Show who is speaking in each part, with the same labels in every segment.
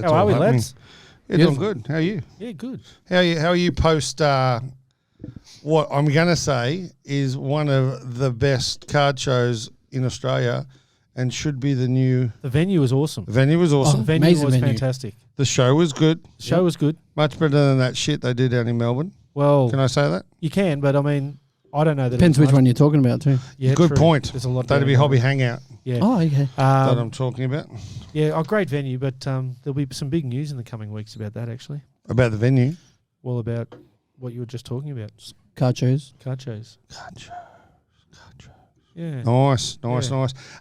Speaker 1: That's
Speaker 2: How are
Speaker 1: all
Speaker 2: we,
Speaker 1: happening.
Speaker 2: lads?
Speaker 1: Yeah, doing good. How are you?
Speaker 2: Yeah, good.
Speaker 1: How are you post what I'm going to say is one of the best card shows in Australia and should be the new...
Speaker 2: The venue was awesome.
Speaker 1: The venue was awesome.
Speaker 2: The venue
Speaker 3: amazing
Speaker 2: was
Speaker 3: venue.
Speaker 2: fantastic.
Speaker 1: The show was good.
Speaker 2: The show was good.
Speaker 1: Much better than that shit they did down in Melbourne.
Speaker 2: Well,
Speaker 1: Can I say that?
Speaker 2: you can, but I mean, I don't know that.
Speaker 3: Depends
Speaker 2: it's
Speaker 3: which
Speaker 2: much-
Speaker 3: one you're talking about too.
Speaker 2: Yeah,
Speaker 1: Good
Speaker 2: true.
Speaker 1: point.
Speaker 2: There's a lot.
Speaker 1: That'd
Speaker 2: going
Speaker 1: be
Speaker 2: on.
Speaker 1: Hobby Hangout
Speaker 2: Yeah.
Speaker 3: Oh, okay.
Speaker 1: that I'm talking about.
Speaker 2: Yeah, great venue, but there'll be some big news in the coming weeks about that. Actually,
Speaker 1: About the venue.
Speaker 2: well, about what you were just talking about,
Speaker 3: Card shows.
Speaker 2: card shows.
Speaker 1: Card show.
Speaker 2: Yeah.
Speaker 1: Nice.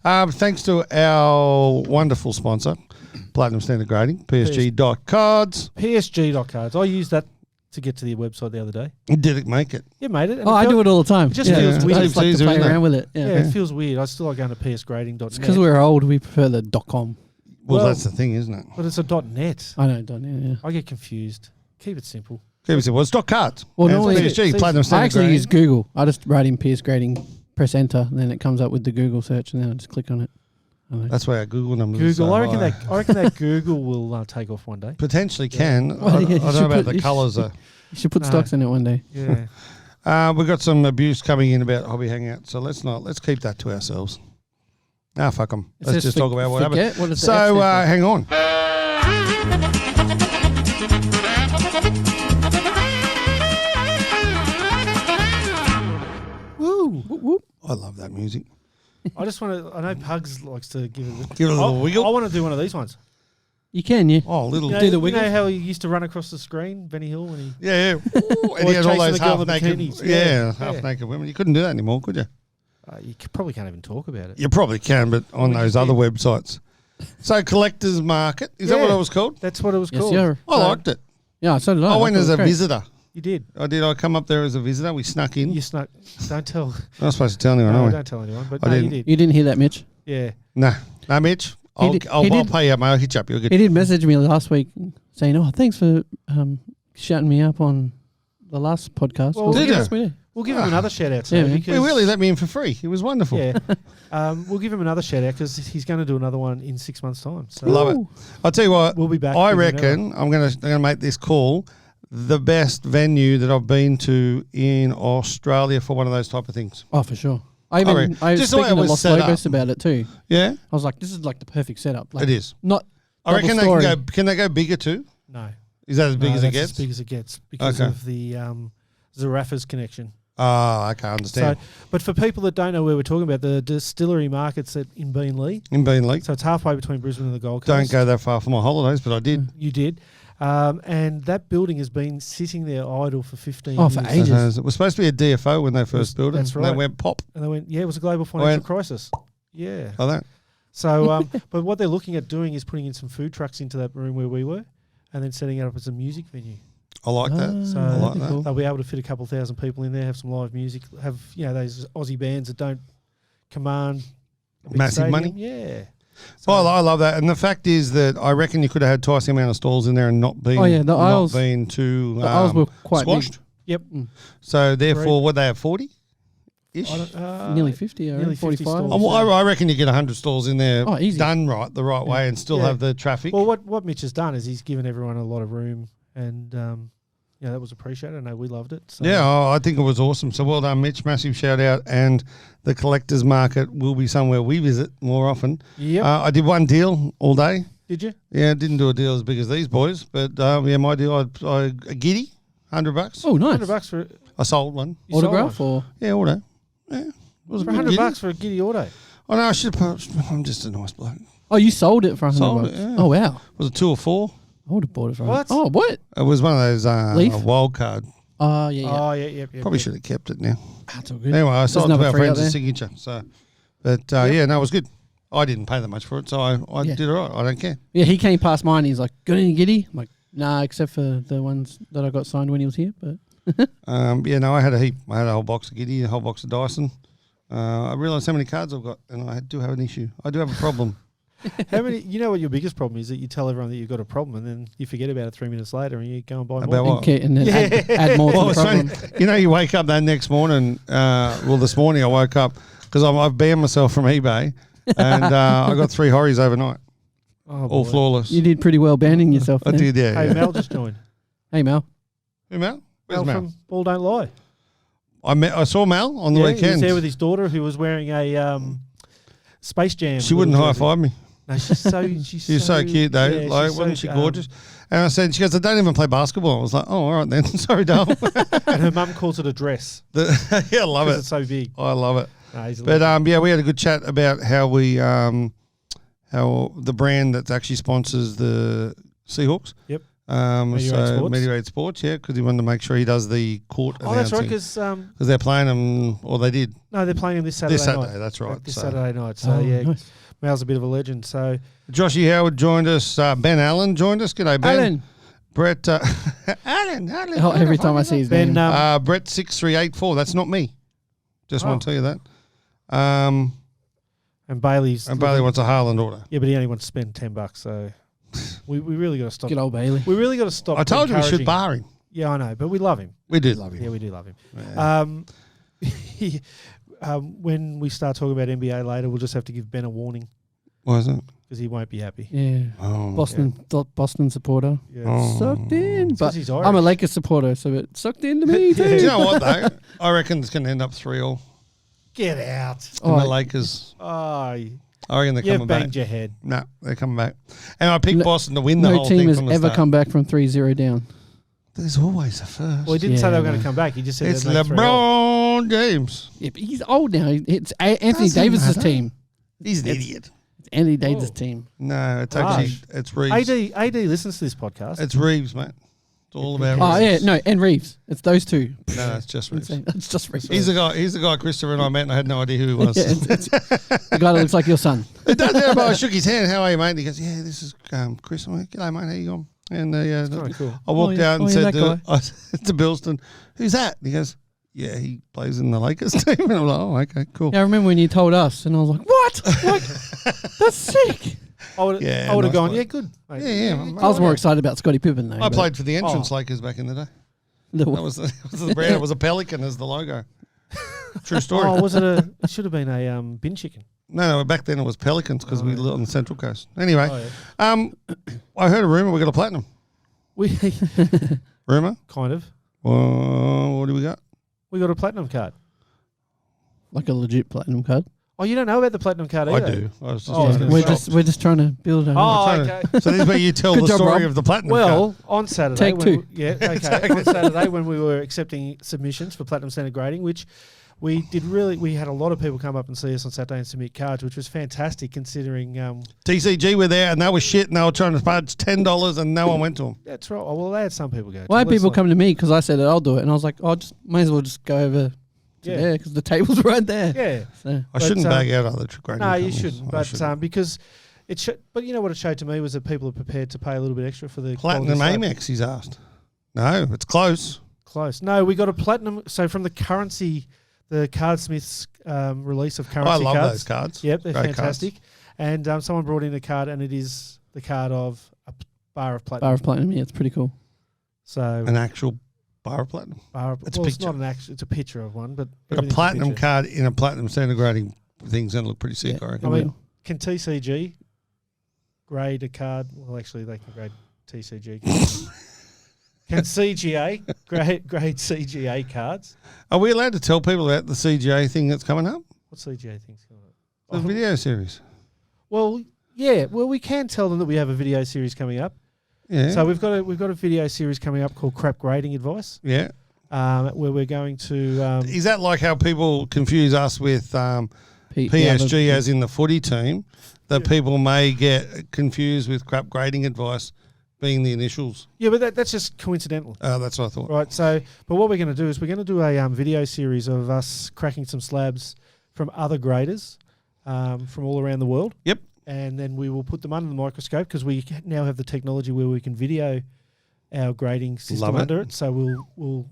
Speaker 2: Yeah.
Speaker 1: Thanks to our wonderful sponsor, Platinum Standard Grading, PSG.cards.
Speaker 2: PSG.cards. I used that to get to the website the other day.
Speaker 1: Did it make it?
Speaker 2: Yeah, made it.
Speaker 3: Oh, I do it all the time.
Speaker 2: it just
Speaker 3: yeah.
Speaker 2: feels
Speaker 3: I
Speaker 2: weird.
Speaker 3: just like
Speaker 1: It's
Speaker 3: to play
Speaker 1: easier, isn't
Speaker 3: around with it.
Speaker 2: Yeah,
Speaker 3: Yeah.
Speaker 2: it feels weird. I still like going to psgrading.net.
Speaker 3: It's because we're old. We prefer the .com.
Speaker 1: Well,
Speaker 2: Well-
Speaker 1: that's the thing, isn't it?
Speaker 2: But it's a .net.
Speaker 3: I know. Don't yeah.
Speaker 2: I get confused. Keep it simple.
Speaker 1: Well, it's .cards.
Speaker 3: Well,
Speaker 1: And
Speaker 3: normally
Speaker 1: it's PSG,
Speaker 2: it's-
Speaker 1: Platinum
Speaker 3: I
Speaker 1: Standard
Speaker 3: actually
Speaker 1: Grading.
Speaker 3: use Google. I just write in PS grading, press enter, and then it comes up with the Google search, and then I just click on it. I don't know.
Speaker 1: That's why our Google numbers
Speaker 2: Google.
Speaker 1: are
Speaker 2: I
Speaker 1: so
Speaker 2: reckon
Speaker 1: high.
Speaker 2: that. I reckon that Google will take off one day.
Speaker 1: Potentially can.
Speaker 3: Well,
Speaker 1: I
Speaker 3: yeah,
Speaker 1: don't
Speaker 3: you
Speaker 1: know
Speaker 3: should
Speaker 1: about
Speaker 3: put-
Speaker 1: the colours.
Speaker 3: You should put
Speaker 2: No.
Speaker 3: stocks in it one day.
Speaker 2: Yeah.
Speaker 1: We've got some abuse coming in about Hobby Hangout, so let's keep that to ourselves. Fuck them.
Speaker 3: It
Speaker 1: Let's
Speaker 3: says
Speaker 1: just talk about what happened.
Speaker 3: forget. What does the
Speaker 1: So,
Speaker 3: F stand for?
Speaker 1: hang on.
Speaker 2: Woo.
Speaker 3: Whoop, whoop.
Speaker 1: I love that music.
Speaker 2: I just want to. I know Pugs likes to give it.
Speaker 1: Give it a little wiggle.
Speaker 2: I want to do one of these ones.
Speaker 3: You can, yeah.
Speaker 1: Oh, a little.
Speaker 2: You know,
Speaker 3: Do the
Speaker 2: you
Speaker 3: wiggle?
Speaker 2: know how he used to run across the screen, Benny Hill, when he.
Speaker 1: Yeah. Ooh, and
Speaker 2: Or
Speaker 1: he had all
Speaker 2: chasing
Speaker 1: those
Speaker 2: the girl in the
Speaker 1: half-naked,
Speaker 2: bikinis.
Speaker 1: yeah,
Speaker 2: Yeah.
Speaker 1: half-naked women. You couldn't do that anymore, could you?
Speaker 2: Probably can't even talk about it.
Speaker 1: You probably can, but on
Speaker 2: We
Speaker 1: those
Speaker 2: just
Speaker 1: other
Speaker 2: did.
Speaker 1: websites. So, Collector's Market, is that
Speaker 2: Yeah.
Speaker 1: what it was called?
Speaker 2: That's what it was
Speaker 3: Yes,
Speaker 2: called.
Speaker 3: yeah.
Speaker 1: I liked it.
Speaker 3: Yeah, so did I.
Speaker 1: I went
Speaker 3: thought it
Speaker 1: as
Speaker 3: was
Speaker 1: a
Speaker 3: great.
Speaker 1: visitor.
Speaker 2: You did.
Speaker 1: I come up there as a visitor. We snuck in.
Speaker 2: You snuck. Don't tell.
Speaker 1: I'm not supposed to tell anyone,
Speaker 2: No,
Speaker 1: are we?
Speaker 2: don't tell anyone. But
Speaker 1: I
Speaker 2: no, you
Speaker 1: didn't.
Speaker 2: did.
Speaker 3: You didn't hear that, Mitch?
Speaker 2: Yeah.
Speaker 1: No, Mitch. I'll
Speaker 3: did-
Speaker 1: I'll
Speaker 3: he
Speaker 1: I'll
Speaker 3: did-
Speaker 1: pay you, mate. I'll hit you up. You're good.
Speaker 3: He did message me last week saying, "Oh, thanks for shouting me up on the last podcast."
Speaker 2: Well,
Speaker 1: Did
Speaker 3: yes,
Speaker 1: you?
Speaker 3: we did.
Speaker 2: We'll give him another shout out today
Speaker 3: Yeah, man.
Speaker 2: because
Speaker 1: He really let me in for free. It was wonderful.
Speaker 2: Yeah. We'll give him another shout out because he's going to do another one in 6 months' time. So
Speaker 1: Love it.
Speaker 3: Ooh.
Speaker 1: I'll tell you what.
Speaker 2: We'll be back.
Speaker 1: I
Speaker 2: with another.
Speaker 1: reckon I'm gonna make this call. The best venue that I've been to in Australia for one of those type of things.
Speaker 3: Oh, for sure. I
Speaker 1: reckon.
Speaker 3: was
Speaker 1: Just the way
Speaker 3: speaking
Speaker 1: it
Speaker 3: to
Speaker 1: was
Speaker 3: Los
Speaker 1: set
Speaker 3: Lobos
Speaker 1: up.
Speaker 3: about it too.
Speaker 1: Yeah,
Speaker 3: I was like, "This is like the perfect setup." Like,
Speaker 1: it is.
Speaker 3: Not.
Speaker 1: I reckon
Speaker 3: double
Speaker 1: they
Speaker 3: story.
Speaker 1: can go. Can they go bigger too?
Speaker 2: No.
Speaker 1: Is that as big
Speaker 2: No,
Speaker 1: as it
Speaker 2: that's
Speaker 1: gets?
Speaker 2: As big as it gets because
Speaker 1: Okay.
Speaker 2: of the Zarafas connection.
Speaker 1: Oh, I can't understand.
Speaker 2: So, but for people that don't know where we're talking about, the distillery market's in Beenleigh.
Speaker 1: In Beenleigh,
Speaker 2: So it's halfway between Brisbane and the Gold
Speaker 1: don't
Speaker 2: Coast.
Speaker 1: go that far for my holidays, but I did.
Speaker 2: You did. And that building has been sitting there idle for 15
Speaker 3: Oh,
Speaker 2: years.
Speaker 3: for ages.
Speaker 1: It was supposed to be a DFO when they first built it.
Speaker 2: That's
Speaker 1: And they
Speaker 2: right.
Speaker 1: went pop
Speaker 2: And they went, yeah, it was a global financial crisis. Yeah.
Speaker 1: like that.
Speaker 2: So, but what they're looking at doing is putting in some food trucks into that room where we were and then setting it up as a music venue.
Speaker 1: I like that.
Speaker 2: So
Speaker 1: I like
Speaker 3: that'd be
Speaker 1: that.
Speaker 3: cool.
Speaker 2: They'll be able to fit a couple of thousand people in there, have some live music, have, those Aussie bands that don't command a big
Speaker 1: Massive
Speaker 2: stadium.
Speaker 1: money?
Speaker 2: Yeah.
Speaker 1: Well, I love that. And the fact is that I reckon you could have had twice the amount of stalls in there and not been,
Speaker 3: Oh, yeah, the aisles-
Speaker 1: been too
Speaker 3: The aisles were quite
Speaker 1: squashed.
Speaker 2: Yep.
Speaker 1: So therefore, what they have 40-ish?
Speaker 2: I don't,
Speaker 3: nearly 50 or
Speaker 2: nearly 50
Speaker 3: 45.
Speaker 2: stalls.
Speaker 1: I reckon you get 100 stalls in there
Speaker 3: Oh, easy.
Speaker 1: done right, the right way, and still
Speaker 2: Yeah.
Speaker 1: have the traffic.
Speaker 2: Well, what Mitch has done is he's given everyone a lot of room and, that was appreciated. I know we loved it. So.
Speaker 1: Yeah, I think it was awesome. So well done, Mitch. Massive shout out. And the collector's market will be somewhere we visit more often.
Speaker 2: Yep.
Speaker 1: I did one deal all day.
Speaker 2: Did you?
Speaker 1: Yeah, didn't do a deal as big as these boys, but my deal, a giddy, $100.
Speaker 3: Oh, nice.
Speaker 2: $100 for
Speaker 1: I sold one.
Speaker 2: you sold
Speaker 3: Autograph
Speaker 2: one.
Speaker 3: or?
Speaker 1: Yeah, auto. Yeah, it was
Speaker 2: For
Speaker 1: a bit
Speaker 2: $100
Speaker 1: giddy.
Speaker 2: for a giddy auto.
Speaker 1: Oh no, I should have. I'm just a nice bloke.
Speaker 3: Oh, you sold it for $100.
Speaker 1: Sold it, yeah.
Speaker 3: Oh, wow.
Speaker 1: Was it 2 or 4?
Speaker 3: I would have bought it for
Speaker 2: What?
Speaker 3: Oh, what?
Speaker 1: It was one of those
Speaker 3: Leaf?
Speaker 1: wild card.
Speaker 3: Oh, yeah, yeah.
Speaker 2: Oh, yeah.
Speaker 1: Probably should have kept it now.
Speaker 3: That's all good.
Speaker 1: Anyway, I sold it to
Speaker 3: another
Speaker 1: our
Speaker 3: three out
Speaker 1: friends at
Speaker 3: there.
Speaker 1: Signature. So, but yeah, no, it was good. I didn't pay that much for it, so I
Speaker 3: Yeah.
Speaker 1: did all right. I don't care.
Speaker 3: Yeah, he came past mine. He's like, "Got any giddy?" I'm like, "Nah, except for the ones that I got signed when he was here." But
Speaker 1: Yeah, no, I had a heap. I had a whole box of Giddy, a whole box of Dyson. I realised how many cards I've got, and I do have an issue. I do have a problem.
Speaker 2: How many? You know what your biggest problem is? That you tell everyone that you've got a problem, and then you forget about it 3 minutes later, and you go and buy
Speaker 1: About
Speaker 2: more.
Speaker 1: what?
Speaker 3: okay, and then add more
Speaker 1: Well,
Speaker 3: to
Speaker 1: it's
Speaker 3: the problem.
Speaker 1: funny. You wake up that next morning. This morning I woke up because I've banned myself from eBay, and I got 3 horries overnight.
Speaker 2: Oh,
Speaker 1: all
Speaker 2: boy.
Speaker 1: flawless.
Speaker 3: You did pretty well banding yourself.
Speaker 1: I
Speaker 3: there.
Speaker 1: did, yeah.
Speaker 2: Hey,
Speaker 1: yeah.
Speaker 2: Mel just joined.
Speaker 3: Hey, Mel.
Speaker 1: Who, Mel? Where's
Speaker 2: Mel
Speaker 1: Mel?
Speaker 2: from Ball Don't Lie.
Speaker 1: I saw Mel on the
Speaker 2: He was
Speaker 1: weekend.
Speaker 2: there with his daughter who was wearing a Space Jam.
Speaker 1: She wouldn't
Speaker 2: little
Speaker 1: high
Speaker 2: jersey.
Speaker 1: five me.
Speaker 2: No, she's so
Speaker 1: She was so cute though.
Speaker 2: yeah,
Speaker 1: like,
Speaker 2: she's
Speaker 1: wasn't
Speaker 2: so,
Speaker 1: she gorgeous? And I said, she goes, I don't even play basketball. I was like, oh, all right then. Sorry, darling.
Speaker 2: And her mum calls it a dress
Speaker 1: Yeah, I love
Speaker 2: because
Speaker 1: it.
Speaker 2: it's so big.
Speaker 1: I love it.
Speaker 2: No, he's a
Speaker 1: But
Speaker 2: legend.
Speaker 1: yeah, we had a good chat about how we how the brand that actually sponsors the Seahawks.
Speaker 2: Yep.
Speaker 1: So
Speaker 2: Sports.
Speaker 1: Meteorate Sports, yeah, because he wanted to make sure he does the court.
Speaker 2: Oh, that's right,
Speaker 1: announcing.
Speaker 2: because
Speaker 1: They're playing them, or they did
Speaker 2: no, they're playing him this Saturday.
Speaker 1: this Saturday.
Speaker 2: night.
Speaker 1: That's right.
Speaker 2: This
Speaker 1: So
Speaker 2: Saturday night. So
Speaker 3: Oh,
Speaker 2: yeah,
Speaker 3: nice.
Speaker 2: Mel's a bit of a legend. So
Speaker 1: Joshy Howard joined us. Ben Allen joined us. G'day, Ben.
Speaker 3: Alan.
Speaker 1: Brett. Alan.
Speaker 3: Oh, every time I see his
Speaker 2: Ben,
Speaker 3: name.
Speaker 1: Brett 6384. That's not me. Just want to tell you that.
Speaker 2: and Bailey's
Speaker 1: And Bailey wants a Haaland order.
Speaker 2: yeah, but he only wants to spend $10. So we really got to stop.
Speaker 3: Good old Bailey.
Speaker 2: We really got to stop.
Speaker 1: I told you we should
Speaker 2: encouraging-
Speaker 1: bar him.
Speaker 2: Yeah, I know, but we love him.
Speaker 1: We do love him.
Speaker 2: Yeah, we do love him.
Speaker 1: Yeah.
Speaker 2: When we start talking about NBA later, we'll just have to give Ben a warning
Speaker 1: Why is it?
Speaker 2: because he won't be happy.
Speaker 3: Yeah.
Speaker 1: Oh.
Speaker 3: Boston supporter.
Speaker 2: Yeah.
Speaker 1: Oh.
Speaker 3: Sucked in.
Speaker 2: It's 'cause
Speaker 3: But
Speaker 2: he's
Speaker 3: I'm a
Speaker 2: Irish.
Speaker 3: Lakers supporter, so it sucked into me
Speaker 1: Do
Speaker 3: too.
Speaker 1: you know what, though? I reckon it's going to end up 3-3.
Speaker 2: Get out.
Speaker 1: And
Speaker 3: Oh,
Speaker 1: the Lakers,
Speaker 2: Oh,
Speaker 1: I reckon they're
Speaker 2: you've
Speaker 1: coming back.
Speaker 2: banged your head.
Speaker 1: No, they're coming back. And I picked
Speaker 3: No-
Speaker 1: Boston to win the
Speaker 3: No
Speaker 1: whole
Speaker 3: team
Speaker 1: thing
Speaker 3: has
Speaker 1: from the
Speaker 3: ever
Speaker 1: start.
Speaker 3: come back from 3-0 down.
Speaker 1: There's always a first.
Speaker 2: Well, he didn't say
Speaker 3: Yeah,
Speaker 2: they were going
Speaker 3: no.
Speaker 2: to come back. He just said
Speaker 1: It's
Speaker 2: they'd make 3-0.
Speaker 1: LeBron James.
Speaker 3: Yeah, but he's old now. It's Anthony
Speaker 1: Doesn't
Speaker 3: Davis'
Speaker 1: matter.
Speaker 3: team.
Speaker 1: He's an
Speaker 3: It's-
Speaker 1: idiot.
Speaker 3: It's Anthony Davis'
Speaker 2: Oh.
Speaker 3: team.
Speaker 1: No, it's
Speaker 2: Gosh.
Speaker 1: actually, it's Reeves.
Speaker 2: AD listens to this podcast.
Speaker 1: It's Reeves, mate. It's all about
Speaker 3: Oh,
Speaker 1: Reeves.
Speaker 3: yeah. No, and Reeves. It's those two.
Speaker 1: No, it's just Reeves.
Speaker 3: It's just Reeves.
Speaker 1: He's the guy Christopher and I met and I had no idea who he was.
Speaker 3: Yeah, it's the guy that looks like your son.
Speaker 1: It does, yeah, but I shook his hand. How are you, mate? And he goes, yeah, this is Chris. I'm like, g'day, mate. How you going? And
Speaker 2: It's kind of cool.
Speaker 1: I walked
Speaker 3: yeah.
Speaker 1: out and
Speaker 3: Oh, yeah,
Speaker 1: said
Speaker 3: that
Speaker 1: I said to Bilston, who's that? And he goes, yeah, he plays in the Lakers team. And I'm like, oh, okay, cool.
Speaker 3: Yeah, I remember when you told us, and I was like, what? Like, that's sick.
Speaker 2: I would
Speaker 1: Yeah,
Speaker 2: have
Speaker 1: nice
Speaker 2: gone,
Speaker 1: bloke.
Speaker 2: yeah, good. Mate.
Speaker 1: Yeah,
Speaker 3: I was more excited about Scottie Pippen, though.
Speaker 1: I
Speaker 3: but
Speaker 1: played for the entrance
Speaker 2: Oh.
Speaker 1: Lakers back in the day.
Speaker 3: the-
Speaker 1: That was the brand. It was a pelican as the logo. True story.
Speaker 2: Oh, was it it should have been a bin chicken.
Speaker 1: No, back then it was pelicans because we lived on the Central Coast. Anyway,
Speaker 2: Oh, yeah.
Speaker 1: I heard a rumor we got a platinum.
Speaker 2: We
Speaker 1: Rumor?
Speaker 2: kind of.
Speaker 1: What do we got?
Speaker 2: We got a platinum card.
Speaker 3: like a legit platinum card.
Speaker 2: Oh, you don't know about the platinum card
Speaker 1: I
Speaker 2: either?
Speaker 1: do. I was just
Speaker 2: Oh, I was
Speaker 1: trying to
Speaker 2: gonna
Speaker 3: We're
Speaker 2: say-
Speaker 3: just trying to build it.
Speaker 2: Oh,
Speaker 1: trying
Speaker 2: okay.
Speaker 1: So this is where you tell
Speaker 3: Good
Speaker 1: the
Speaker 3: job,
Speaker 1: story
Speaker 3: Rob.
Speaker 1: of the platinum
Speaker 2: Well, on Saturday,
Speaker 3: Take
Speaker 2: when
Speaker 3: two.
Speaker 2: On Saturday when we were accepting submissions for platinum standard grading, which we did we had a lot of people come up and see us on Saturday and submit cards, which was fantastic considering.
Speaker 1: TCG were there and they were shit and they were trying to charge $10 and no one went to them.
Speaker 2: That's right. Oh, well, they had some people go.
Speaker 3: Why
Speaker 2: to
Speaker 3: had people
Speaker 2: Leslie.
Speaker 3: come to me because I said that I'll do it, and I was like, oh, just might as well just go over to
Speaker 2: Yeah.
Speaker 3: there because the table's right there.
Speaker 2: Yeah.
Speaker 3: So,
Speaker 1: I
Speaker 2: But,
Speaker 1: shouldn't bag out other grading
Speaker 2: No, you
Speaker 1: companies.
Speaker 2: shouldn't.
Speaker 1: I
Speaker 2: But because it but you know what it showed to me was that people are prepared to pay a little bit extra for the
Speaker 1: Platinum
Speaker 2: quality slab.
Speaker 1: Amex, he's asked. No, it's close.
Speaker 2: Close. No, we got a platinum. So from the currency, the Cardsmiths release of currency
Speaker 1: I love
Speaker 2: cards.
Speaker 1: those cards.
Speaker 2: Yep, they're
Speaker 1: Great
Speaker 2: fantastic. And someone brought in a card, and it is the card of a bar of platinum.
Speaker 3: Bar of Platinum, yeah, it's pretty cool.
Speaker 2: So
Speaker 1: An actual bar of platinum.
Speaker 2: bar of,
Speaker 1: it's a
Speaker 2: well, it's
Speaker 1: picture.
Speaker 2: not an actual. It's a picture of one, but
Speaker 1: But a
Speaker 2: everything's
Speaker 1: platinum
Speaker 2: picture.
Speaker 1: card in a platinum standard grading thing's going to look pretty sick,
Speaker 3: Yeah.
Speaker 1: I reckon.
Speaker 2: I mean, can TCG grade a card? Well, actually, they can grade TCG. Can CGA grade CGA cards?
Speaker 1: Are we allowed to tell people about the CGA thing that's coming up?
Speaker 2: What CGA things going
Speaker 1: The
Speaker 2: on?
Speaker 1: video series.
Speaker 2: Well, yeah. Well, we can tell them that we have a video series coming up.
Speaker 1: Yeah.
Speaker 2: So we've got a video series coming up called Crap Grading Advice,
Speaker 1: yeah.
Speaker 2: where we're going to.
Speaker 1: Is that like how people confuse us with PSG as in the footy team? That people may get confused with crap grading advice being the initials.
Speaker 2: Yeah, but that's just coincidental.
Speaker 1: That's what I thought.
Speaker 2: Right, so, but what we're going to do is we're going to do a video series of us cracking some slabs from other graders from all around the world.
Speaker 1: Yep.
Speaker 2: And then we will put them under the microscope because we now have the technology where we can video our grading system
Speaker 1: Love it.
Speaker 2: under it. So we'll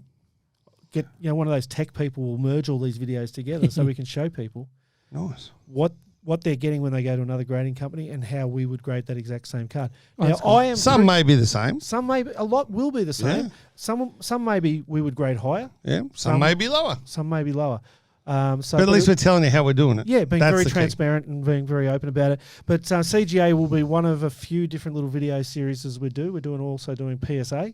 Speaker 2: get, one of those tech people will merge all these videos together so we can show people
Speaker 1: Nice.
Speaker 2: what they're getting when they go to another grading company and how we would grade that exact same card.
Speaker 3: Oh,
Speaker 2: now,
Speaker 3: that's cool.
Speaker 2: I am
Speaker 1: Some may be the same.
Speaker 2: some may be, a lot will be the same.
Speaker 1: Yeah.
Speaker 2: Some maybe we would grade higher.
Speaker 1: Yeah. Some may be lower.
Speaker 2: Some may be lower.
Speaker 1: But at least we're telling you how we're doing it.
Speaker 2: Yeah, being
Speaker 1: That's
Speaker 2: very
Speaker 1: the key.
Speaker 2: transparent and being very open about it. But CGA will be one of a few different little video series we do. We're also doing PSA,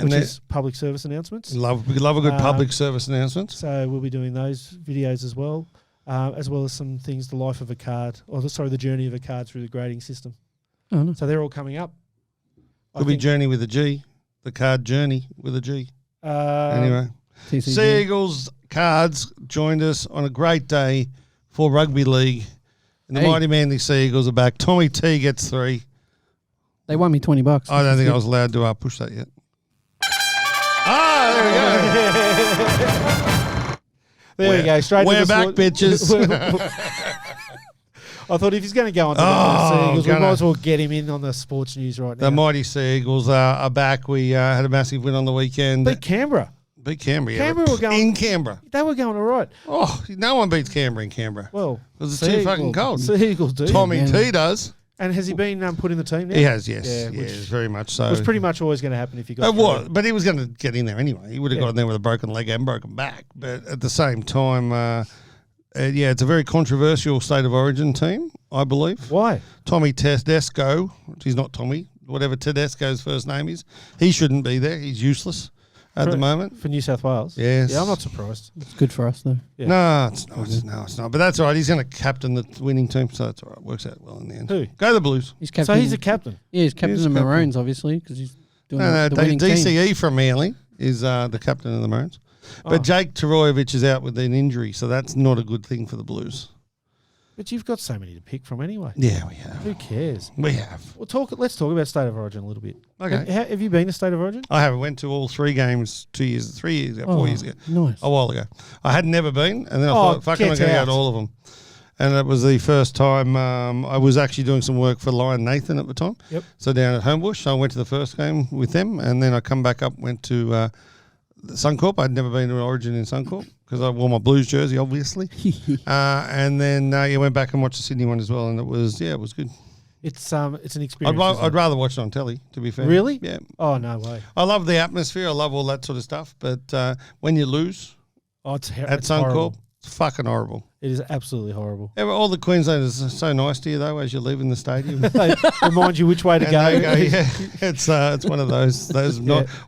Speaker 2: which is public service announcements.
Speaker 1: We love a good public service announcement.
Speaker 2: So we'll be doing those videos as well as some things, the life of a card, the journey of a card through the grading system.
Speaker 3: Oh, no.
Speaker 2: So they're all coming up.
Speaker 1: Could be journey with a G, the card journey with a G. Anyway,
Speaker 3: TCG.
Speaker 1: Sea Eagles Cards joined us on a great day for rugby league. And the mighty Manly Sea Eagles are back. Tommy T gets 3.
Speaker 3: They won me $20.
Speaker 1: I don't think I was allowed to push that yet.
Speaker 2: There we go. Straight
Speaker 1: we're
Speaker 2: to the
Speaker 1: back, bitches.
Speaker 2: I thought if he's going to go on to the Sea Eagles, we might as well get him in on the sports news right now.
Speaker 1: The mighty Sea Eagles are back. We had a massive win on the weekend.
Speaker 2: Beat Canberra.
Speaker 1: Canberra
Speaker 2: were going
Speaker 1: in Canberra.
Speaker 2: They were going all right.
Speaker 1: Oh, no one beats Canberra in Canberra.
Speaker 2: Well,
Speaker 1: because it's too fucking cold.
Speaker 2: Sea Eagles do.
Speaker 1: Tommy T does.
Speaker 2: And has he been put in the team now?
Speaker 1: He has, yes. Yes, very much so.
Speaker 2: It was pretty much always going to happen if he got
Speaker 1: It was, but he was going to get in there anyway. He would have gotten there with a broken leg and broken back. But at the same time, it's a very controversial State of Origin team, I believe.
Speaker 2: Why?
Speaker 1: Tommy Tedesco, he's not Tommy, whatever Tedesco's first name is, he shouldn't be there. He's useless at the moment.
Speaker 2: For New South Wales?
Speaker 1: Yes.
Speaker 2: Yeah, I'm not surprised.
Speaker 3: It's good for us, though.
Speaker 2: Yeah.
Speaker 1: No, it's not. It's not. But that's all right. He's going to captain the winning team, so that's all right. Works out well in the end.
Speaker 2: Who?
Speaker 1: Go the Blues.
Speaker 3: He's captain.
Speaker 2: So he's a captain?
Speaker 3: Yeah, he's captain of the Maroons, obviously, because he's doing the winning
Speaker 1: DCE
Speaker 3: team.
Speaker 1: from Manly is the captain of the Maroons. But Jake Toroyevich is out with an injury, so that's not a good thing for the Blues.
Speaker 2: But you've got so many to pick from anyway.
Speaker 1: Yeah, we have.
Speaker 2: Who cares?
Speaker 1: We have.
Speaker 2: Let's talk about State of Origin a little bit.
Speaker 1: Okay.
Speaker 2: Have you been to State of Origin?
Speaker 1: I have. I went to all 3 games 4 years ago.
Speaker 3: Nice.
Speaker 1: A while ago. I had never been, and then I thought, fucking, I'm going to go to all of them. And it was the first time I was actually doing some work for Lion Nathan at the time.
Speaker 2: Yep.
Speaker 1: So down at Homebush, so I went to the first game with them, and then I come back up, went to Suncorp. I'd never been to an Origin in Suncorp because I wore my Blues jersey, obviously. And then went back and watched the Sydney one as well, and it was good.
Speaker 2: It's an experience.
Speaker 1: I'd rather watch it on telly, to be fair.
Speaker 2: Really?
Speaker 1: Yeah.
Speaker 2: Oh, no way.
Speaker 1: I love the atmosphere. I love all that sort of stuff. But when you lose
Speaker 2: it's
Speaker 1: at Suncorp,
Speaker 2: horrible.
Speaker 1: it's fucking horrible.
Speaker 2: It is absolutely horrible.
Speaker 1: All the Queenslanders are so nice to you, though, as you're leaving the stadium.
Speaker 2: They remind you which way to go.
Speaker 1: Yeah. It's one of those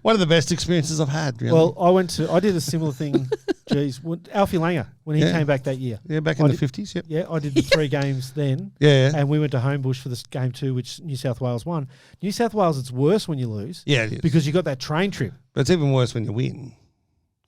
Speaker 1: one of the best experiences I've had, really.
Speaker 2: Well, I did a similar thing, Alfie Langer, when he came back that year.
Speaker 1: Yeah, back in the 50s, yep.
Speaker 2: Yeah, I did the 3 games then.
Speaker 1: Yeah.
Speaker 2: And we went to Homebush for this game 2, which New South Wales won. New South Wales, it's worse when you lose.
Speaker 1: Yeah, it is.
Speaker 2: Because you got that train trip.
Speaker 1: But it's even worse when you win.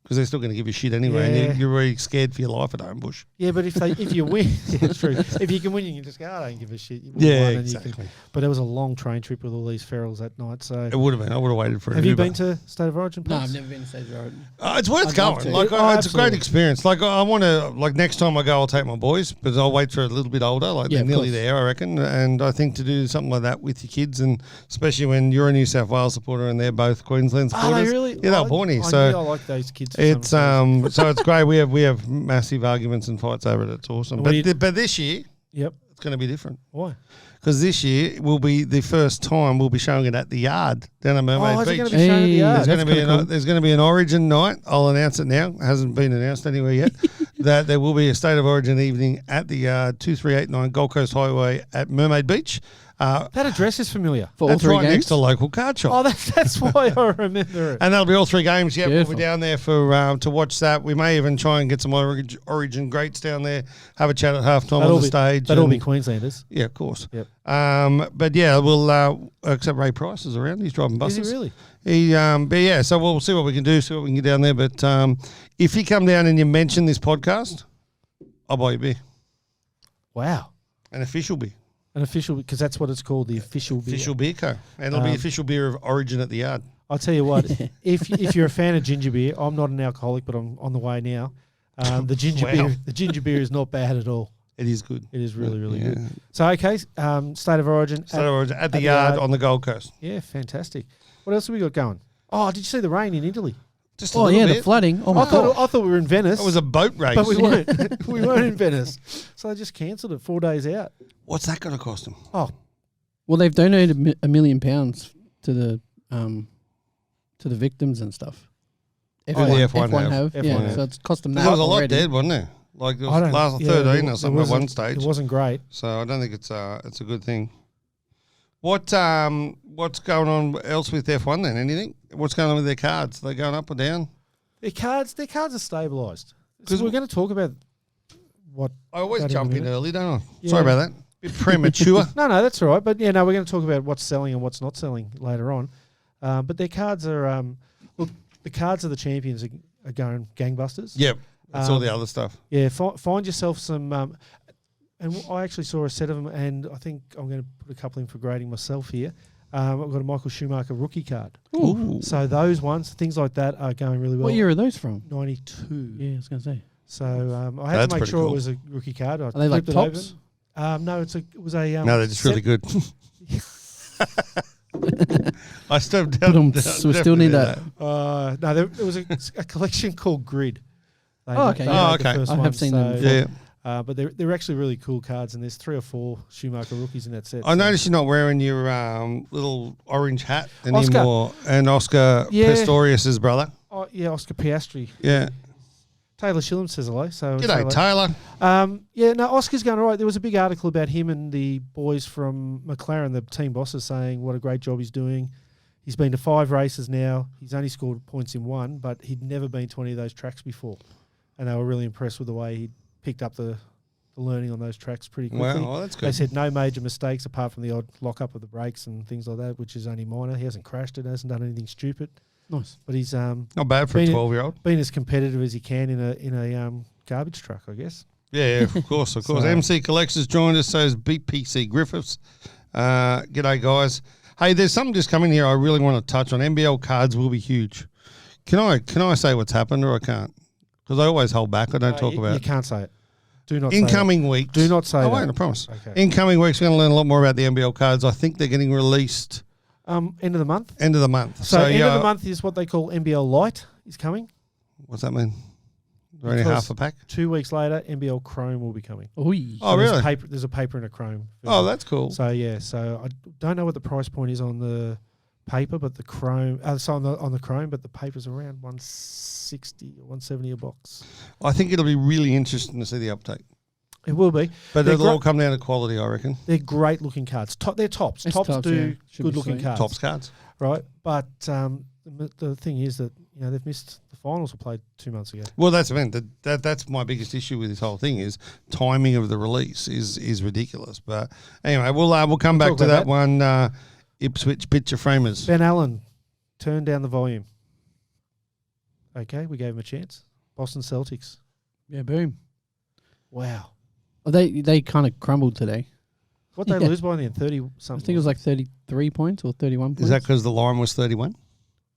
Speaker 1: Because they're still going to give you shit anyway, and you're really scared for your life at Homebush.
Speaker 2: Yeah, but if you win, it's true. If you can win, you can just go, I don't give a shit.
Speaker 1: Exactly.
Speaker 2: But it was a long train trip with all these ferals that night. So
Speaker 1: it would have been. I would have waited for it.
Speaker 2: Have you been to State of Origin?
Speaker 3: No, I've never been to State of Origin.
Speaker 1: It's worth going. It's a great experience. I want to, next time I go, I'll take my boys, but I'll wait for a little bit older. They're nearly there, I reckon. And I think to do something like that with your kids, and especially when you're a New South Wales supporter and they're both Queensland supporters.
Speaker 2: Oh, they really?
Speaker 1: Yeah, they're born here.
Speaker 2: I like those kids.
Speaker 1: It's so it's great. We have massive arguments and fights over it. It's awesome. But this year, it's going to be different.
Speaker 2: Why?
Speaker 1: Because this year will be the first time we'll be showing it at the Yard down at Mermaid Beach.
Speaker 2: Going to be shown at the Yard?
Speaker 1: There's going to be an Origin night. I'll announce it now. It hasn't been announced anywhere yet. That there will be a State of Origin evening at the Yard, 2389 Gold Coast Highway at Mermaid Beach.
Speaker 2: That address is familiar.
Speaker 3: For all
Speaker 1: that's
Speaker 3: 3
Speaker 1: right
Speaker 3: games?
Speaker 1: next to a local card shop.
Speaker 2: Oh, that's why I remember it.
Speaker 1: And that'll be all 3 games. Yeah,
Speaker 3: Beautiful.
Speaker 1: we'll be down there for to watch that. We may even try and get some Origin greats down there, have a chat at halftime on the stage.
Speaker 2: That'll be Queenslanders.
Speaker 1: Yeah, of course.
Speaker 2: Yep.
Speaker 1: But yeah, we'll except Ray Price is around. He's driving buses.
Speaker 2: Is he really?
Speaker 1: But yeah, so we'll see what we can do. See what we can get down there. But if you come down and you mention this podcast, I'll buy you a beer.
Speaker 2: Wow.
Speaker 1: An official beer.
Speaker 2: An official, because that's what it's called, the official beer.
Speaker 1: Official beer co. And it'll be official beer of Origin at the Yard.
Speaker 2: I'll tell you what, if you're a fan of ginger beer, I'm not an alcoholic, but I'm on the way now. The ginger beer is not bad at all.
Speaker 1: It is good.
Speaker 2: It is really, really good. So, okay, State of Origin.
Speaker 1: State of Origin at the Yard on the Gold Coast.
Speaker 2: Yeah, fantastic. What else have we got going? Oh, did you see the rain in Italy?
Speaker 1: Just a little bit.
Speaker 3: The flooding. Oh, my
Speaker 2: I thought we were in Venice.
Speaker 1: It was a boat race.
Speaker 2: But we weren't. We weren't in Venice. So they just cancelled it 4 days out.
Speaker 1: What's that going to cost them?
Speaker 2: Oh.
Speaker 3: Well, they've donated £1 million to the victims and stuff.
Speaker 1: F1
Speaker 3: have.
Speaker 1: F1
Speaker 3: Yeah,
Speaker 1: have.
Speaker 3: so it's cost them that.
Speaker 1: There was a lot
Speaker 3: already.
Speaker 1: dead, wasn't there? Like it was last 13 or something at one stage.
Speaker 2: It wasn't great.
Speaker 1: So I don't think it's a good thing. What's going on else with F1 then? Anything? What's going on with their cards? Are they going up or down?
Speaker 2: Their cards are stabilised. Because we're going to talk about what...
Speaker 1: I always jump in early, don't I? Yeah. Sorry about that. Bit premature.
Speaker 2: No, that's all right. But we're going to talk about what's selling and what's not selling later on. But their cards are... look, the cards of the champions are going gangbusters.
Speaker 1: Yep. That's all the other stuff.
Speaker 2: Yeah, find yourself some... and I actually saw a set of them, and I think I'm going to put a couple in for grading myself here. I've got a Michael Schumacher rookie card.
Speaker 3: Ooh.
Speaker 2: So those ones, things like that, are going really well.
Speaker 3: What year are those from?
Speaker 2: 92.
Speaker 3: Yeah, I was going to say.
Speaker 2: So I had to make sure it was a rookie card.
Speaker 3: Are they like tops?
Speaker 2: No, it was a...
Speaker 1: no, they're just really good. I still
Speaker 3: need that.
Speaker 2: No, there was a collection called Grid.
Speaker 1: Okay.
Speaker 3: I have seen them before.
Speaker 1: Yeah.
Speaker 2: But they're actually really cool cards, and there's 3 or 4 Schumacher rookies in that set.
Speaker 1: I noticed you're not wearing your little orange hat anymore. And Oscar Pistorius' brother.
Speaker 2: Oh, yeah, Oscar Piastri.
Speaker 1: Yeah.
Speaker 2: Taylor Shillam says hello. So
Speaker 1: g'day, Taylor.
Speaker 2: Oscar's going all right. There was a big article about him and the boys from McLaren, the team bosses, saying what a great job he's doing. He's been to 5 races now. He's only scored points in 1, but he'd never been to any of those tracks before. And they were really impressed with the way he picked up the learning on those tracks pretty quickly.
Speaker 1: Wow, that's good.
Speaker 2: They said no major mistakes apart from the odd lock-up of the brakes and things like that, which is only minor. He hasn't crashed it, hasn't done anything stupid.
Speaker 3: Nice.
Speaker 2: But he's
Speaker 1: not bad for a 12-year-old.
Speaker 2: Been as competitive as he can in a garbage truck, I guess.
Speaker 1: Yeah, of course. MC Collects has joined us, so is BPC Griffiths. G'day, guys. Hey, there's something just coming here I really want to touch on. NBL cards will be huge. Can I say what's happened or I can't? Because I always hold back. I don't talk about it.
Speaker 2: You can't say it. Do not
Speaker 1: Incoming weeks.
Speaker 2: Do not say that.
Speaker 1: I won't, I promise. Okay. Incoming weeks, we're going to learn a lot more about the NBL cards. I think they're getting released...
Speaker 2: end of the month?
Speaker 1: End of the month.
Speaker 2: So end of the month is what they call NBL Lite is coming.
Speaker 1: What's that mean? Only half a pack?
Speaker 2: 2 weeks later, NBL Chrome will be coming.
Speaker 3: Ooh.
Speaker 1: Oh, really?
Speaker 2: There's a paper and a Chrome.
Speaker 1: Oh, that's cool.
Speaker 2: So, so I don't know what the price point is on the paper, but the Chrome... on the Chrome, but the paper's around 160 or 170 a box.
Speaker 1: I think it'll be really interesting to see the uptake.
Speaker 2: It will be.
Speaker 1: But it'll all come down to quality, I reckon.
Speaker 2: They're great looking cards. They're tops. Tops do good looking cards.
Speaker 1: Tops cards.
Speaker 2: Right. But the thing is that they've missed the finals were played 2 months ago.
Speaker 1: Well, that's that's my biggest issue with this whole thing is timing of the release is ridiculous. But anyway, we'll come back to that one. Ipswich picture framers.
Speaker 2: Ben Allen, turn down the volume. Okay, we gave him a chance. Boston Celtics.
Speaker 3: Yeah, boom.
Speaker 2: Wow.
Speaker 3: Well, they kind of crumbled today.
Speaker 2: What they lose by in the end? 30 something.
Speaker 3: I think it was like 33 points or 31 points.
Speaker 1: Is that because the line was 31?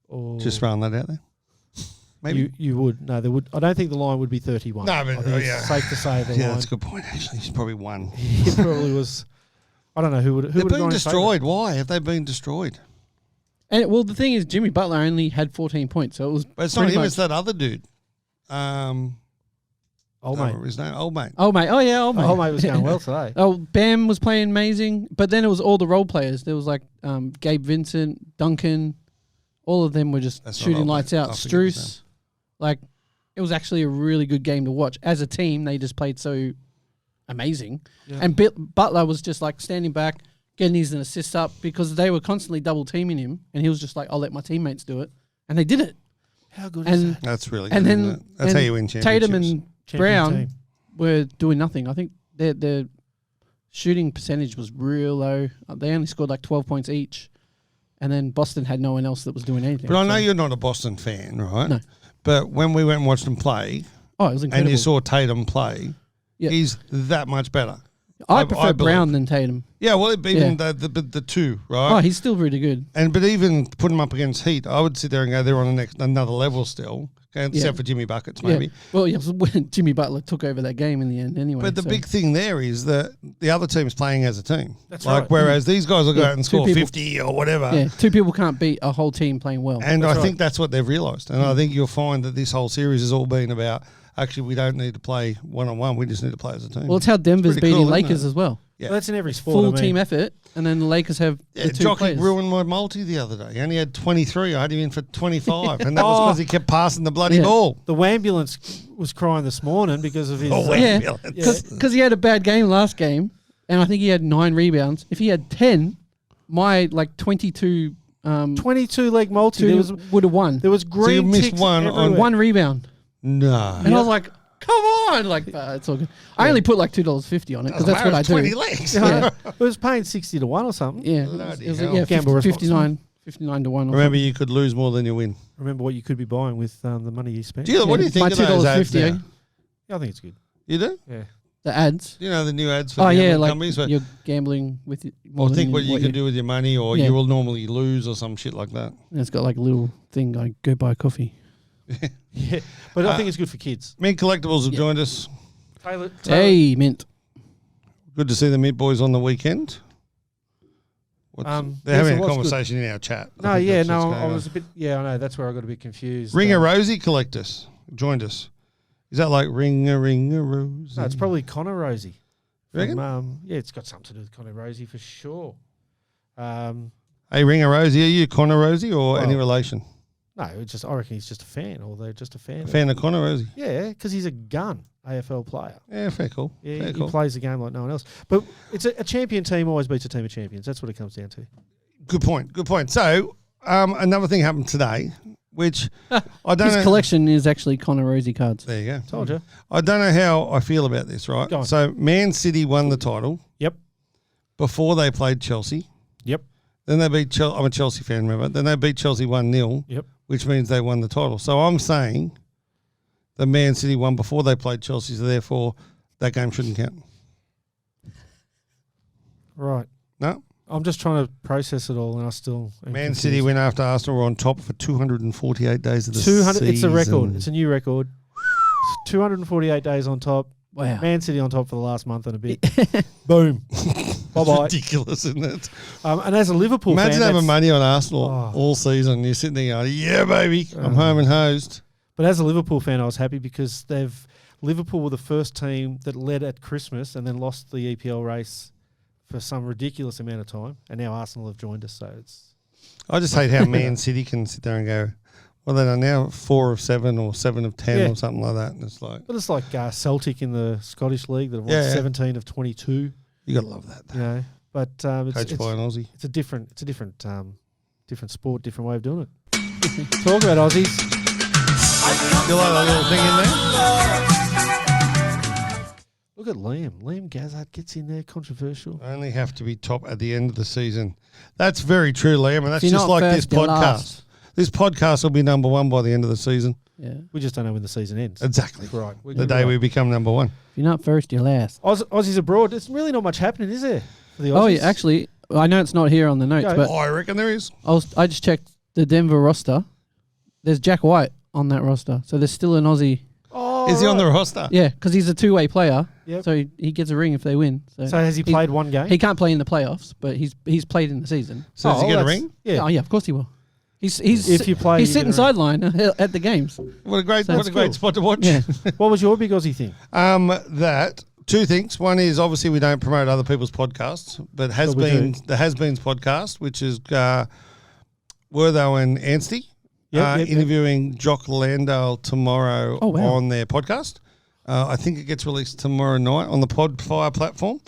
Speaker 2: Or
Speaker 1: just throwing that out there. Maybe
Speaker 2: you would. No, there would. I don't think the line would be 31.
Speaker 1: No, but
Speaker 2: it's safe to say the line.
Speaker 1: Yeah, that's a good point. Actually, he's probably won.
Speaker 2: He probably was. I don't know who would.
Speaker 1: They've been destroyed. Why have they been destroyed?
Speaker 3: And the thing is, Jimmy Butler only had 14 points, so it was.
Speaker 1: But it's not him. It's that other dude.
Speaker 2: Old mate.
Speaker 1: His name, old mate.
Speaker 3: Old mate. Oh yeah, old mate.
Speaker 2: Old mate was going well today.
Speaker 3: Bam was playing amazing, but then it was all the role players. There was like Gabe Vincent, Duncan, all of them were just shooting lights out. Struce, like it was actually a really good game to watch. As a team, they just played so amazing, and Butler was just like standing back, getting his assists up because they were constantly double teaming him, and he was just like, "I'll let my teammates do it," and they did it.
Speaker 2: How good is that?
Speaker 1: That's really good.
Speaker 3: And then
Speaker 1: that's how you win championships.
Speaker 3: Tatum and Brown were doing nothing. I think their shooting percentage was real low. They only scored like 12 points each. And then Boston had no one else that was doing anything.
Speaker 1: But I know you're not a Boston fan, right?
Speaker 3: No.
Speaker 1: But when we went and watched them play,
Speaker 3: it was incredible.
Speaker 1: And you saw Tatum play, he's that much better.
Speaker 3: I prefer Brown than Tatum.
Speaker 1: Yeah, well, even the two, right?
Speaker 3: Oh, he's still really good.
Speaker 1: But even put him up against Heat, I would sit there and go, they're on another level still. Except for Jimmy Buckets, maybe.
Speaker 3: Yeah. Well, when Jimmy Butler took over that game in the end anyway.
Speaker 1: But the big thing there is that the other team's playing as a team.
Speaker 2: That's right.
Speaker 1: Whereas these guys will go out and score 50 or whatever.
Speaker 3: Yeah, 2 people can't beat a whole team playing well.
Speaker 1: And I think that's what they've realised. And I think you'll find that this whole series has all been about actually we don't need to play one-on-one. We just need to play as a team.
Speaker 3: Well, it's how Denver's
Speaker 1: Pretty
Speaker 3: beating
Speaker 1: cool, isn't
Speaker 3: Lakers
Speaker 1: it?
Speaker 3: as well.
Speaker 1: Yeah.
Speaker 2: Well, that's in every sport.
Speaker 3: Full team effort, and then the Lakers have the two
Speaker 1: Jockey
Speaker 3: players.
Speaker 1: ruined my multi the other day. He only had 23. I had him in for 25, and that was because he kept passing the bloody ball.
Speaker 2: The ambulance was crying this morning because of his.
Speaker 3: Because he had a bad game last game, and I think he had 9 rebounds. If he had 10, my 22
Speaker 2: leg multi
Speaker 3: would have won.
Speaker 2: There was green
Speaker 1: So you missed
Speaker 2: ticks
Speaker 1: one
Speaker 2: everywhere.
Speaker 1: on
Speaker 3: one rebound.
Speaker 1: No.
Speaker 3: And I was like, come on. It's all good. I only put $2.50 on it because that's what I do.
Speaker 1: 20 legs.
Speaker 3: Yeah.
Speaker 2: It was paying 60 to 1 or something.
Speaker 3: Yeah.
Speaker 1: Bloody
Speaker 3: It was
Speaker 1: hell.
Speaker 3: 59 to 1.
Speaker 1: Remember, you could lose more than you win.
Speaker 2: Remember what you could be buying with the money you spent.
Speaker 1: What do you think
Speaker 3: my
Speaker 1: of those ads
Speaker 3: $2.50.
Speaker 1: now?
Speaker 2: Yeah, I think it's good.
Speaker 1: You do?
Speaker 2: Yeah.
Speaker 3: The ads.
Speaker 1: You know the new ads for companies?
Speaker 3: You're gambling with it.
Speaker 1: Or think what you can do with your money, or you will normally lose, or some shit like that.
Speaker 3: And it's got a little thing like go buy coffee.
Speaker 2: Yeah, but I think it's good for kids.
Speaker 1: Mint Collectibles have joined us.
Speaker 2: Taylor.
Speaker 3: Hey, Mint.
Speaker 1: Good to see the Mint boys on the weekend. They're having a conversation in our chat.
Speaker 2: I was a bit. Yeah, I know. That's where I got a bit confused.
Speaker 1: Ringer Rosie Collectors joined us. Is that like Ringer Rosie?
Speaker 2: No, it's probably Connor Rosie.
Speaker 1: Reckon?
Speaker 2: Yeah, it's got something to do with Connor Rosie for sure.
Speaker 1: Hey, Ringer Rosie, are you Connor Rosie or any relation?
Speaker 2: No, I reckon he's just a fan, or they're just a fan.
Speaker 1: A fan of Connor Rosie?
Speaker 2: Yeah, because he's a gun AFL player.
Speaker 1: Yeah, fair call.
Speaker 2: Yeah,
Speaker 1: fair
Speaker 2: he
Speaker 1: call.
Speaker 2: plays the game like no one else. But it's a champion team always beats a team of champions. That's what it comes down to.
Speaker 1: Good point. Good point. So, another thing happened today, which I don't know.
Speaker 3: His collection is actually Connor Rosie cards.
Speaker 1: There you go.
Speaker 2: Told you.
Speaker 1: I don't know how I feel about this, right?
Speaker 2: Go on.
Speaker 1: So, Man City won the title.
Speaker 2: Yep.
Speaker 1: Before they played Chelsea.
Speaker 2: Yep.
Speaker 1: Then they beat Chelsea. I'm a Chelsea fan, remember? Then they beat Chelsea 1-0.
Speaker 2: Yep.
Speaker 1: Which means they won the title. So I'm saying the Man City won before they played Chelsea, so therefore that game shouldn't count.
Speaker 2: Right.
Speaker 1: No?
Speaker 2: I'm just trying to process it all, and I still...
Speaker 1: Man City win after Arsenal were on top for 248 days of the season.
Speaker 2: It's a record. It's a new record. 248 days on top.
Speaker 3: Wow.
Speaker 2: Man City on top for the last month and a bit. Boom. Bye-bye.
Speaker 1: Ridiculous, isn't it?
Speaker 2: And as a Liverpool fan...
Speaker 1: Imagine having money on Arsenal all season. You're sitting there going, yeah, baby, I'm home and hosed.
Speaker 2: But as a Liverpool fan, I was happy because Liverpool were the first team that led at Christmas and then lost the EPL race for some ridiculous amount of time. And now Arsenal have joined us, so it's...
Speaker 1: I just hate how Man City can sit there and go, well, they are now 4 of 7 or 7 of 10 or something like that. And it's like...
Speaker 2: But it's like Celtic in the Scottish League that have won 17 of 22.
Speaker 1: You got to love that.
Speaker 2: You know, but
Speaker 1: Coached by an Aussie.
Speaker 2: It's a different sport, different way of doing it. Talk about Aussies.
Speaker 1: You like that little thing in there?
Speaker 2: Look at Liam. Liam Gazzard gets in there, controversial.
Speaker 1: Only have to be top at the end of the season. That's very true, Liam, and that's
Speaker 3: If you're
Speaker 1: just
Speaker 3: not
Speaker 1: like this
Speaker 3: first, you're
Speaker 1: podcast.
Speaker 3: last.
Speaker 1: This podcast will be number 1 by the end of the season.
Speaker 3: Yeah.
Speaker 2: We just don't know when the season ends.
Speaker 1: Exactly.
Speaker 2: Right.
Speaker 1: The day we become number 1.
Speaker 3: If you're not first, you're last.
Speaker 2: Aussies abroad, there's really not much happening, is there? For the Aussies?
Speaker 3: Oh, yeah, actually, I know it's not here on the notes, but
Speaker 1: I reckon there is.
Speaker 3: I just checked the Denver roster. There's Jack White on that roster, so there's still an Aussie.
Speaker 2: Oh,
Speaker 1: is he on the roster?
Speaker 3: Yeah, because he's a two-way player,
Speaker 2: Yep.
Speaker 3: so he gets a ring if they win. So
Speaker 2: has he played one game?
Speaker 3: He can't play in the playoffs, but he's played in the season.
Speaker 1: So does he get a ring?
Speaker 2: Yeah.
Speaker 3: Oh yeah, of course he will. He's
Speaker 2: If you play,
Speaker 3: he's
Speaker 2: you
Speaker 3: sitting
Speaker 2: get a ring.
Speaker 3: sideline at the games.
Speaker 1: What a great
Speaker 2: cool.
Speaker 1: spot to watch.
Speaker 3: Yeah.
Speaker 2: What was your big Aussie thing?
Speaker 1: That 2 things. One is obviously we don't promote other people's podcasts, but the Has-Beens podcast, which is Wertho and Anstey interviewing Jock Landale tomorrow on their podcast. I think it gets released tomorrow night on the Podfire platform,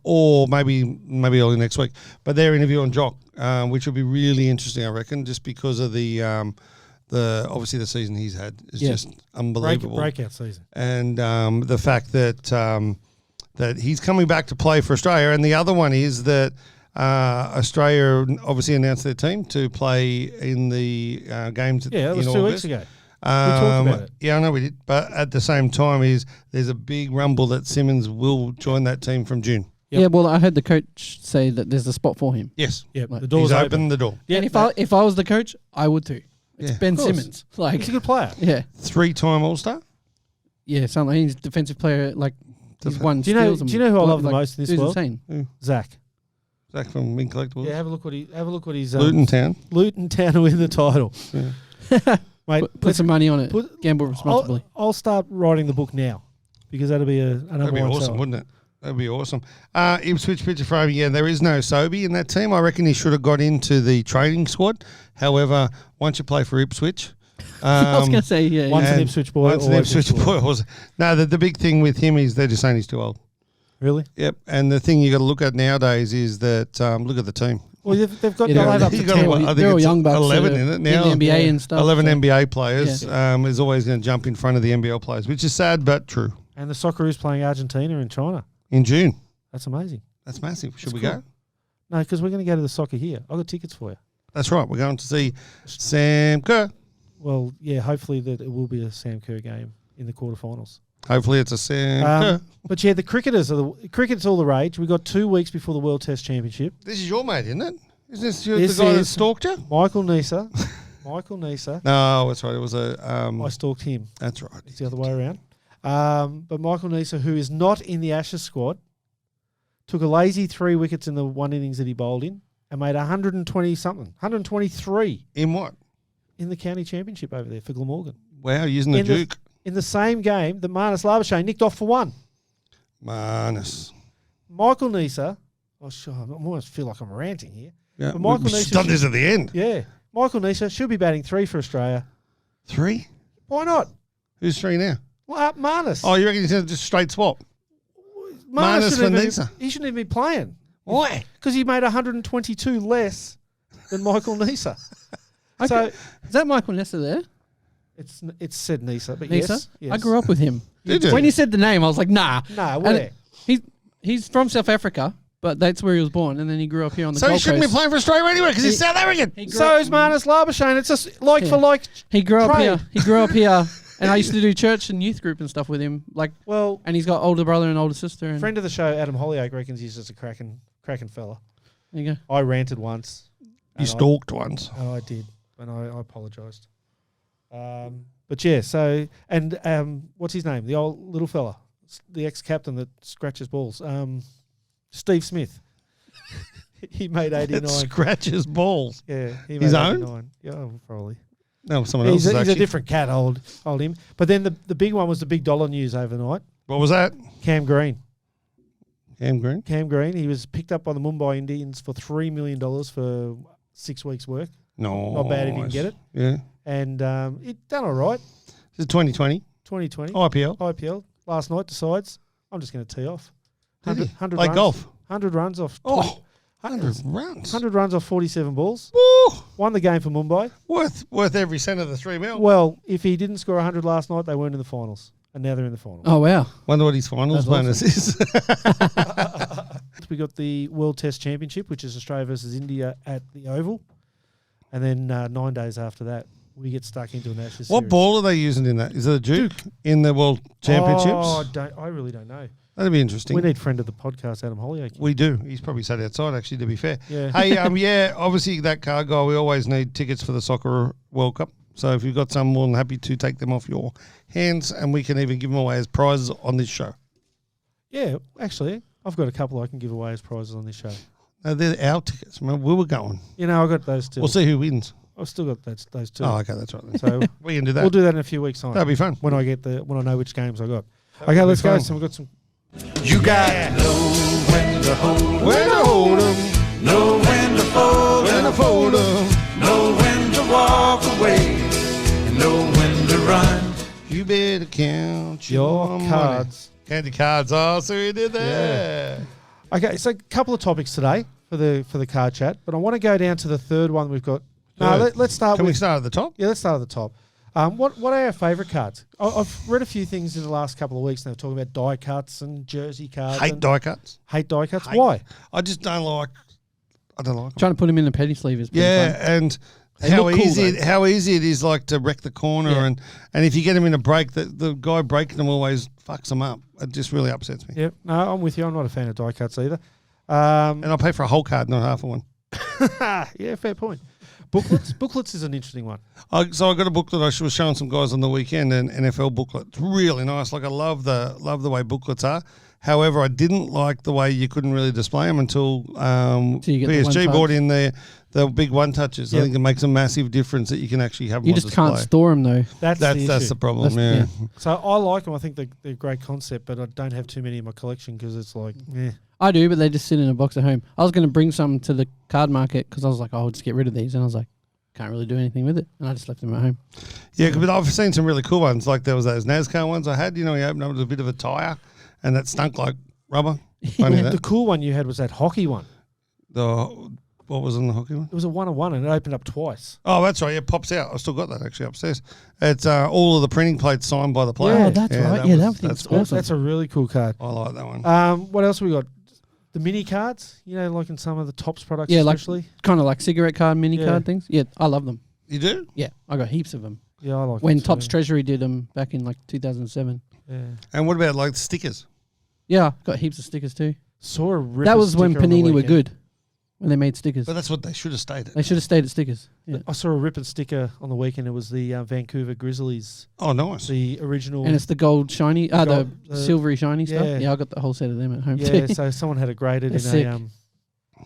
Speaker 1: or maybe early next week. But they're interviewing Jock, which will be really interesting, I reckon, just because of the obviously the season he's had is just unbelievable,
Speaker 2: breakout season,
Speaker 1: and the fact that that he's coming back to play for Australia, and the other one is that Australia obviously announced their team to play in the games.
Speaker 2: That was
Speaker 1: in
Speaker 2: 2
Speaker 1: August.
Speaker 2: weeks ago. We talked about it.
Speaker 1: Yeah, I know we did. But at the same time, there's a big rumble that Simmons will join that team from June.
Speaker 2: Yep.
Speaker 3: Yeah, well, I heard the coach say that there's a spot for him.
Speaker 1: Yes.
Speaker 2: Yep.
Speaker 3: Like,
Speaker 2: The door's
Speaker 1: He's
Speaker 2: open.
Speaker 1: opened the door.
Speaker 2: Yeah,
Speaker 3: and if I was the coach, I would too. It's Ben Simmons. Like,
Speaker 2: he's a good player.
Speaker 3: Yeah.
Speaker 1: 3-time All-Star?
Speaker 3: Yeah, something. He's defensive player. Like, he's won
Speaker 2: Do you know?
Speaker 3: steals.
Speaker 2: Do you know who I love the most in this
Speaker 3: dude's
Speaker 2: world?
Speaker 3: insane.
Speaker 2: Zach.
Speaker 1: Zach from Mint Collectibles.
Speaker 2: Yeah, have a look what he's
Speaker 1: Luton Town.
Speaker 2: Luton Town to win the title.
Speaker 1: Yeah.
Speaker 2: Mate,
Speaker 3: Put some money on it. Gamble responsibly.
Speaker 2: I'll start writing the book now because that'll be
Speaker 1: that'd be awesome, wouldn't it? That'd be awesome. Ipswich picture framing. Yeah, there is no Sobey in that team. I reckon he should have got into the training squad. However, once you play for Ipswich,
Speaker 3: I was going to say, yeah.
Speaker 2: Once an Ipswich boy.
Speaker 1: Once an Ipswich boy. No, the big thing with him is they're just saying he's too old.
Speaker 2: Really?
Speaker 1: Yep. And the thing you got to look at nowadays is that look at the team.
Speaker 2: Well, they've got
Speaker 3: they're
Speaker 2: up to 10.
Speaker 1: I think
Speaker 3: they're all
Speaker 1: it's
Speaker 3: young bucks
Speaker 1: 11 in it now.
Speaker 3: In the NBA and stuff.
Speaker 1: 11 NBA players is always going to jump in front of the NBL players, which is sad but true.
Speaker 2: And the Socceroos playing Argentina and China.
Speaker 1: In June.
Speaker 2: That's amazing.
Speaker 1: That's massive. Should we
Speaker 2: cool.
Speaker 1: go?
Speaker 2: No, because we're going to go to the soccer here. I've got tickets for you.
Speaker 1: That's right. We're going to see Sam Kerr.
Speaker 2: Well, yeah, hopefully that it will be a Sam Kerr game in the quarterfinals.
Speaker 1: Hopefully it's a Sam Kerr.
Speaker 2: But yeah, the cricket's all the rage. We got 2 weeks before the World Test Championship.
Speaker 1: This is your mate, isn't it? Isn't this the guy that stalked you?
Speaker 2: Michael Neser. Michael Neser.
Speaker 1: No, that's right. It was a...
Speaker 2: I stalked him.
Speaker 1: That's right.
Speaker 2: It's the other way around. But Michael Neser, who is not in the Ashes squad, took a lazy 3 wickets in the one innings that he bowled in and made 120-something, 123.
Speaker 1: In what?
Speaker 2: In the county championship over there for Glamorgan.
Speaker 1: Wow, using the Duke.
Speaker 2: In the same game that Marnus Labuschagne nicked off for 1.
Speaker 1: Marnus.
Speaker 2: Michael Neser. Oh, sure, I almost feel like I'm ranting here.
Speaker 1: Yeah,
Speaker 2: but Michael
Speaker 1: we've done this at the end.
Speaker 2: Yeah. Michael Neser should be batting 3 for Australia.
Speaker 1: 3?
Speaker 2: Why not?
Speaker 1: Who's 3 now?
Speaker 2: Well, Marnus.
Speaker 1: Oh, you reckon he's just straight swap? Marnus for Neser.
Speaker 2: He shouldn't even be playing.
Speaker 1: Why?
Speaker 2: Because he made 122 less than Michael Neser. So
Speaker 3: is that Michael Neser there?
Speaker 2: It's said Neser, but
Speaker 3: Neser?
Speaker 2: Yes.
Speaker 3: I grew up with him.
Speaker 1: Did you?
Speaker 3: When you said the name, I was like, nah.
Speaker 2: Nah, where?
Speaker 3: He's from South Africa, but that's where he was born, and then he grew up here on the Gold Coast.
Speaker 1: So he shouldn't be playing for Australia anyway because he's South African.
Speaker 2: So is Marnus Labuschagne. It's just like for like.
Speaker 3: He grew up here. He grew up here, and I used to do church and youth group and stuff with him. And he's got older brother and older sister. And
Speaker 2: friend of the show, Adam Hollyoak, reckons he's just a cracking fella.
Speaker 3: There you go.
Speaker 2: I ranted once.
Speaker 1: You stalked once.
Speaker 2: And I did, and I apologised. But yeah, so and what's his name? The old little fella, the ex-captain that scratches balls. Steve Smith. He made 89.
Speaker 1: Scratches balls.
Speaker 2: Yeah, he made
Speaker 1: his
Speaker 2: 89.
Speaker 1: Own?
Speaker 2: Yeah, probably.
Speaker 1: No, someone else.
Speaker 2: He's a different cat. Old him. But then the big one was the big dollar news overnight.
Speaker 1: What was that?
Speaker 2: Cam Green.
Speaker 1: Cam Green.
Speaker 2: He was picked up by the Mumbai Indians for $3 million for 6 weeks' work.
Speaker 1: No,
Speaker 2: not bad if you can get it.
Speaker 1: Yeah,
Speaker 2: and it done all right.
Speaker 1: This is 2020.
Speaker 2: 2020.
Speaker 1: IPL.
Speaker 2: Last night decides I'm just going to tee off. 100
Speaker 1: like
Speaker 2: runs,
Speaker 1: golf.
Speaker 2: 100 runs off.
Speaker 1: 100 runs.
Speaker 2: 100 runs off 47 balls.
Speaker 1: Woo!
Speaker 2: Won the game for Mumbai.
Speaker 1: Worth every cent of the $3 million.
Speaker 2: Well, if he didn't score 100 last night, they weren't in the finals. And now they're in the finals.
Speaker 3: Oh, wow.
Speaker 1: Wonder what his finals bonus is.
Speaker 2: We got the World Test Championship, which is Australia versus India at the Oval. And then 9 days after that, we get stuck into an Ashes
Speaker 1: What
Speaker 2: series.
Speaker 1: ball are they using in that? Is it a Duke in the World Championships?
Speaker 2: Oh, I really don't know.
Speaker 1: That'd be interesting.
Speaker 2: We need friend of the podcast, Adam Hollyoak.
Speaker 1: We do. He's probably sat outside, actually, to be fair.
Speaker 2: Yeah.
Speaker 1: Hey, obviously that car guy, we always need tickets for the Soccer World Cup. So if you've got some, more than happy to take them off your hands, and we can even give them away as prizes on this show.
Speaker 2: Yeah, actually, I've got a couple I can give away as prizes on this show.
Speaker 1: No, they're our tickets. Remember, we were going.
Speaker 2: I got those two.
Speaker 1: We'll see who wins.
Speaker 2: I've still got those two.
Speaker 1: Oh, okay, that's right. Then.
Speaker 2: So
Speaker 1: we can do that.
Speaker 2: We'll do that in a few weeks' time.
Speaker 1: That'll be fun.
Speaker 2: When I know which games I got. Okay, let's go. So we've got some.
Speaker 4: You got to know when to hold,
Speaker 1: when to hold 'em,
Speaker 4: know when to fold,
Speaker 1: when to fold 'em,
Speaker 4: know when to walk away, and know when to run.
Speaker 1: You better count
Speaker 2: your cards.
Speaker 1: Count your cards. Oh, so we did that.
Speaker 2: Yeah. Okay, so a couple of topics today for the card chat, but I want to go down to the third one we've got. No, let's start.
Speaker 1: Can we start at the top?
Speaker 2: Yeah, let's start at the top. What are our favourite cards? I've read a few things in the last couple of weeks now talking about die cuts and jersey cards.
Speaker 1: Hate die cuts.
Speaker 2: Hate die cuts. Why?
Speaker 1: I just don't like. I don't like them.
Speaker 3: Trying to put him in the petty sleeve is pretty fun.
Speaker 1: And
Speaker 3: They
Speaker 1: how
Speaker 3: look cool,
Speaker 1: easy
Speaker 3: though.
Speaker 1: how easy it is like to wreck the corner and if you get him in a break, the guy breaking them always fucks them up. It just really upsets me.
Speaker 2: Yep. No, I'm with you. I'm not a fan of die cuts either.
Speaker 1: And I'll pay for a whole card, not half of one.
Speaker 2: Yeah, fair point. Booklets is an interesting one.
Speaker 1: So I got a booklet I was showing some guys on the weekend, an NFL booklet. It's really nice. Like I love the way booklets are. However, I didn't like the way you couldn't really display them until
Speaker 3: you get the
Speaker 1: PSG
Speaker 3: one
Speaker 1: brought in the the big one touches. I think it makes a massive difference that you can actually have them
Speaker 3: You
Speaker 1: on
Speaker 3: just can't
Speaker 1: display.
Speaker 3: store them though.
Speaker 2: That's
Speaker 1: the problem. Yeah.
Speaker 2: So I like them. I think they're a great concept, but I don't have too many in my collection because it's like,
Speaker 3: I do, but they just sit in a box at home. I was going to bring some to the card market because I was like, oh, I'll just get rid of these. And I was like, can't really do anything with it. And I just left them at home.
Speaker 1: Yeah, but I've seen some really cool ones. Like there was those NASCAR ones I had. You know, you opened up with a bit of a tyre and that stunk like rubber. Funny
Speaker 2: the cool one you had was that hockey one.
Speaker 1: What was in the hockey one?
Speaker 2: It was a 1-on-1 and it opened up twice.
Speaker 1: Oh, that's right. Yeah, it pops out. I've still got that actually upstairs. It's all of the printing plates signed by the player.
Speaker 3: Yeah, that's right. That's awesome.
Speaker 2: That's a really cool card.
Speaker 1: I like that one.
Speaker 2: What else we got? The mini cards, you know, like in some of the Tops products,
Speaker 3: Yeah,
Speaker 2: especially.
Speaker 3: kind of like cigarette card, mini card things. Yeah, I love them.
Speaker 1: You do?
Speaker 3: Yeah, I got heaps of them.
Speaker 2: Yeah, I like
Speaker 3: when
Speaker 2: them
Speaker 3: Topps
Speaker 2: too.
Speaker 3: Treasury did them back in like 2007.
Speaker 2: Yeah.
Speaker 1: And what about like stickers?
Speaker 3: Yeah, got heaps of stickers too.
Speaker 2: Saw a ripper
Speaker 3: That was when
Speaker 2: sticker on the
Speaker 3: Panini were
Speaker 2: weekend.
Speaker 3: good, when they made stickers.
Speaker 1: But that's what they should have stayed at.
Speaker 3: They should have stayed at stickers. Yeah.
Speaker 2: I saw a ripper sticker on the weekend. It was the Vancouver Grizzlies,
Speaker 1: Oh, nice.
Speaker 2: the original.
Speaker 3: And it's the gold shiny, the
Speaker 2: the-
Speaker 3: silvery shiny stuff.
Speaker 2: yeah.
Speaker 3: Yeah, I got the whole set of them at home
Speaker 2: yeah,
Speaker 3: too.
Speaker 2: so someone had it graded
Speaker 3: They're
Speaker 2: in
Speaker 3: sick.
Speaker 2: a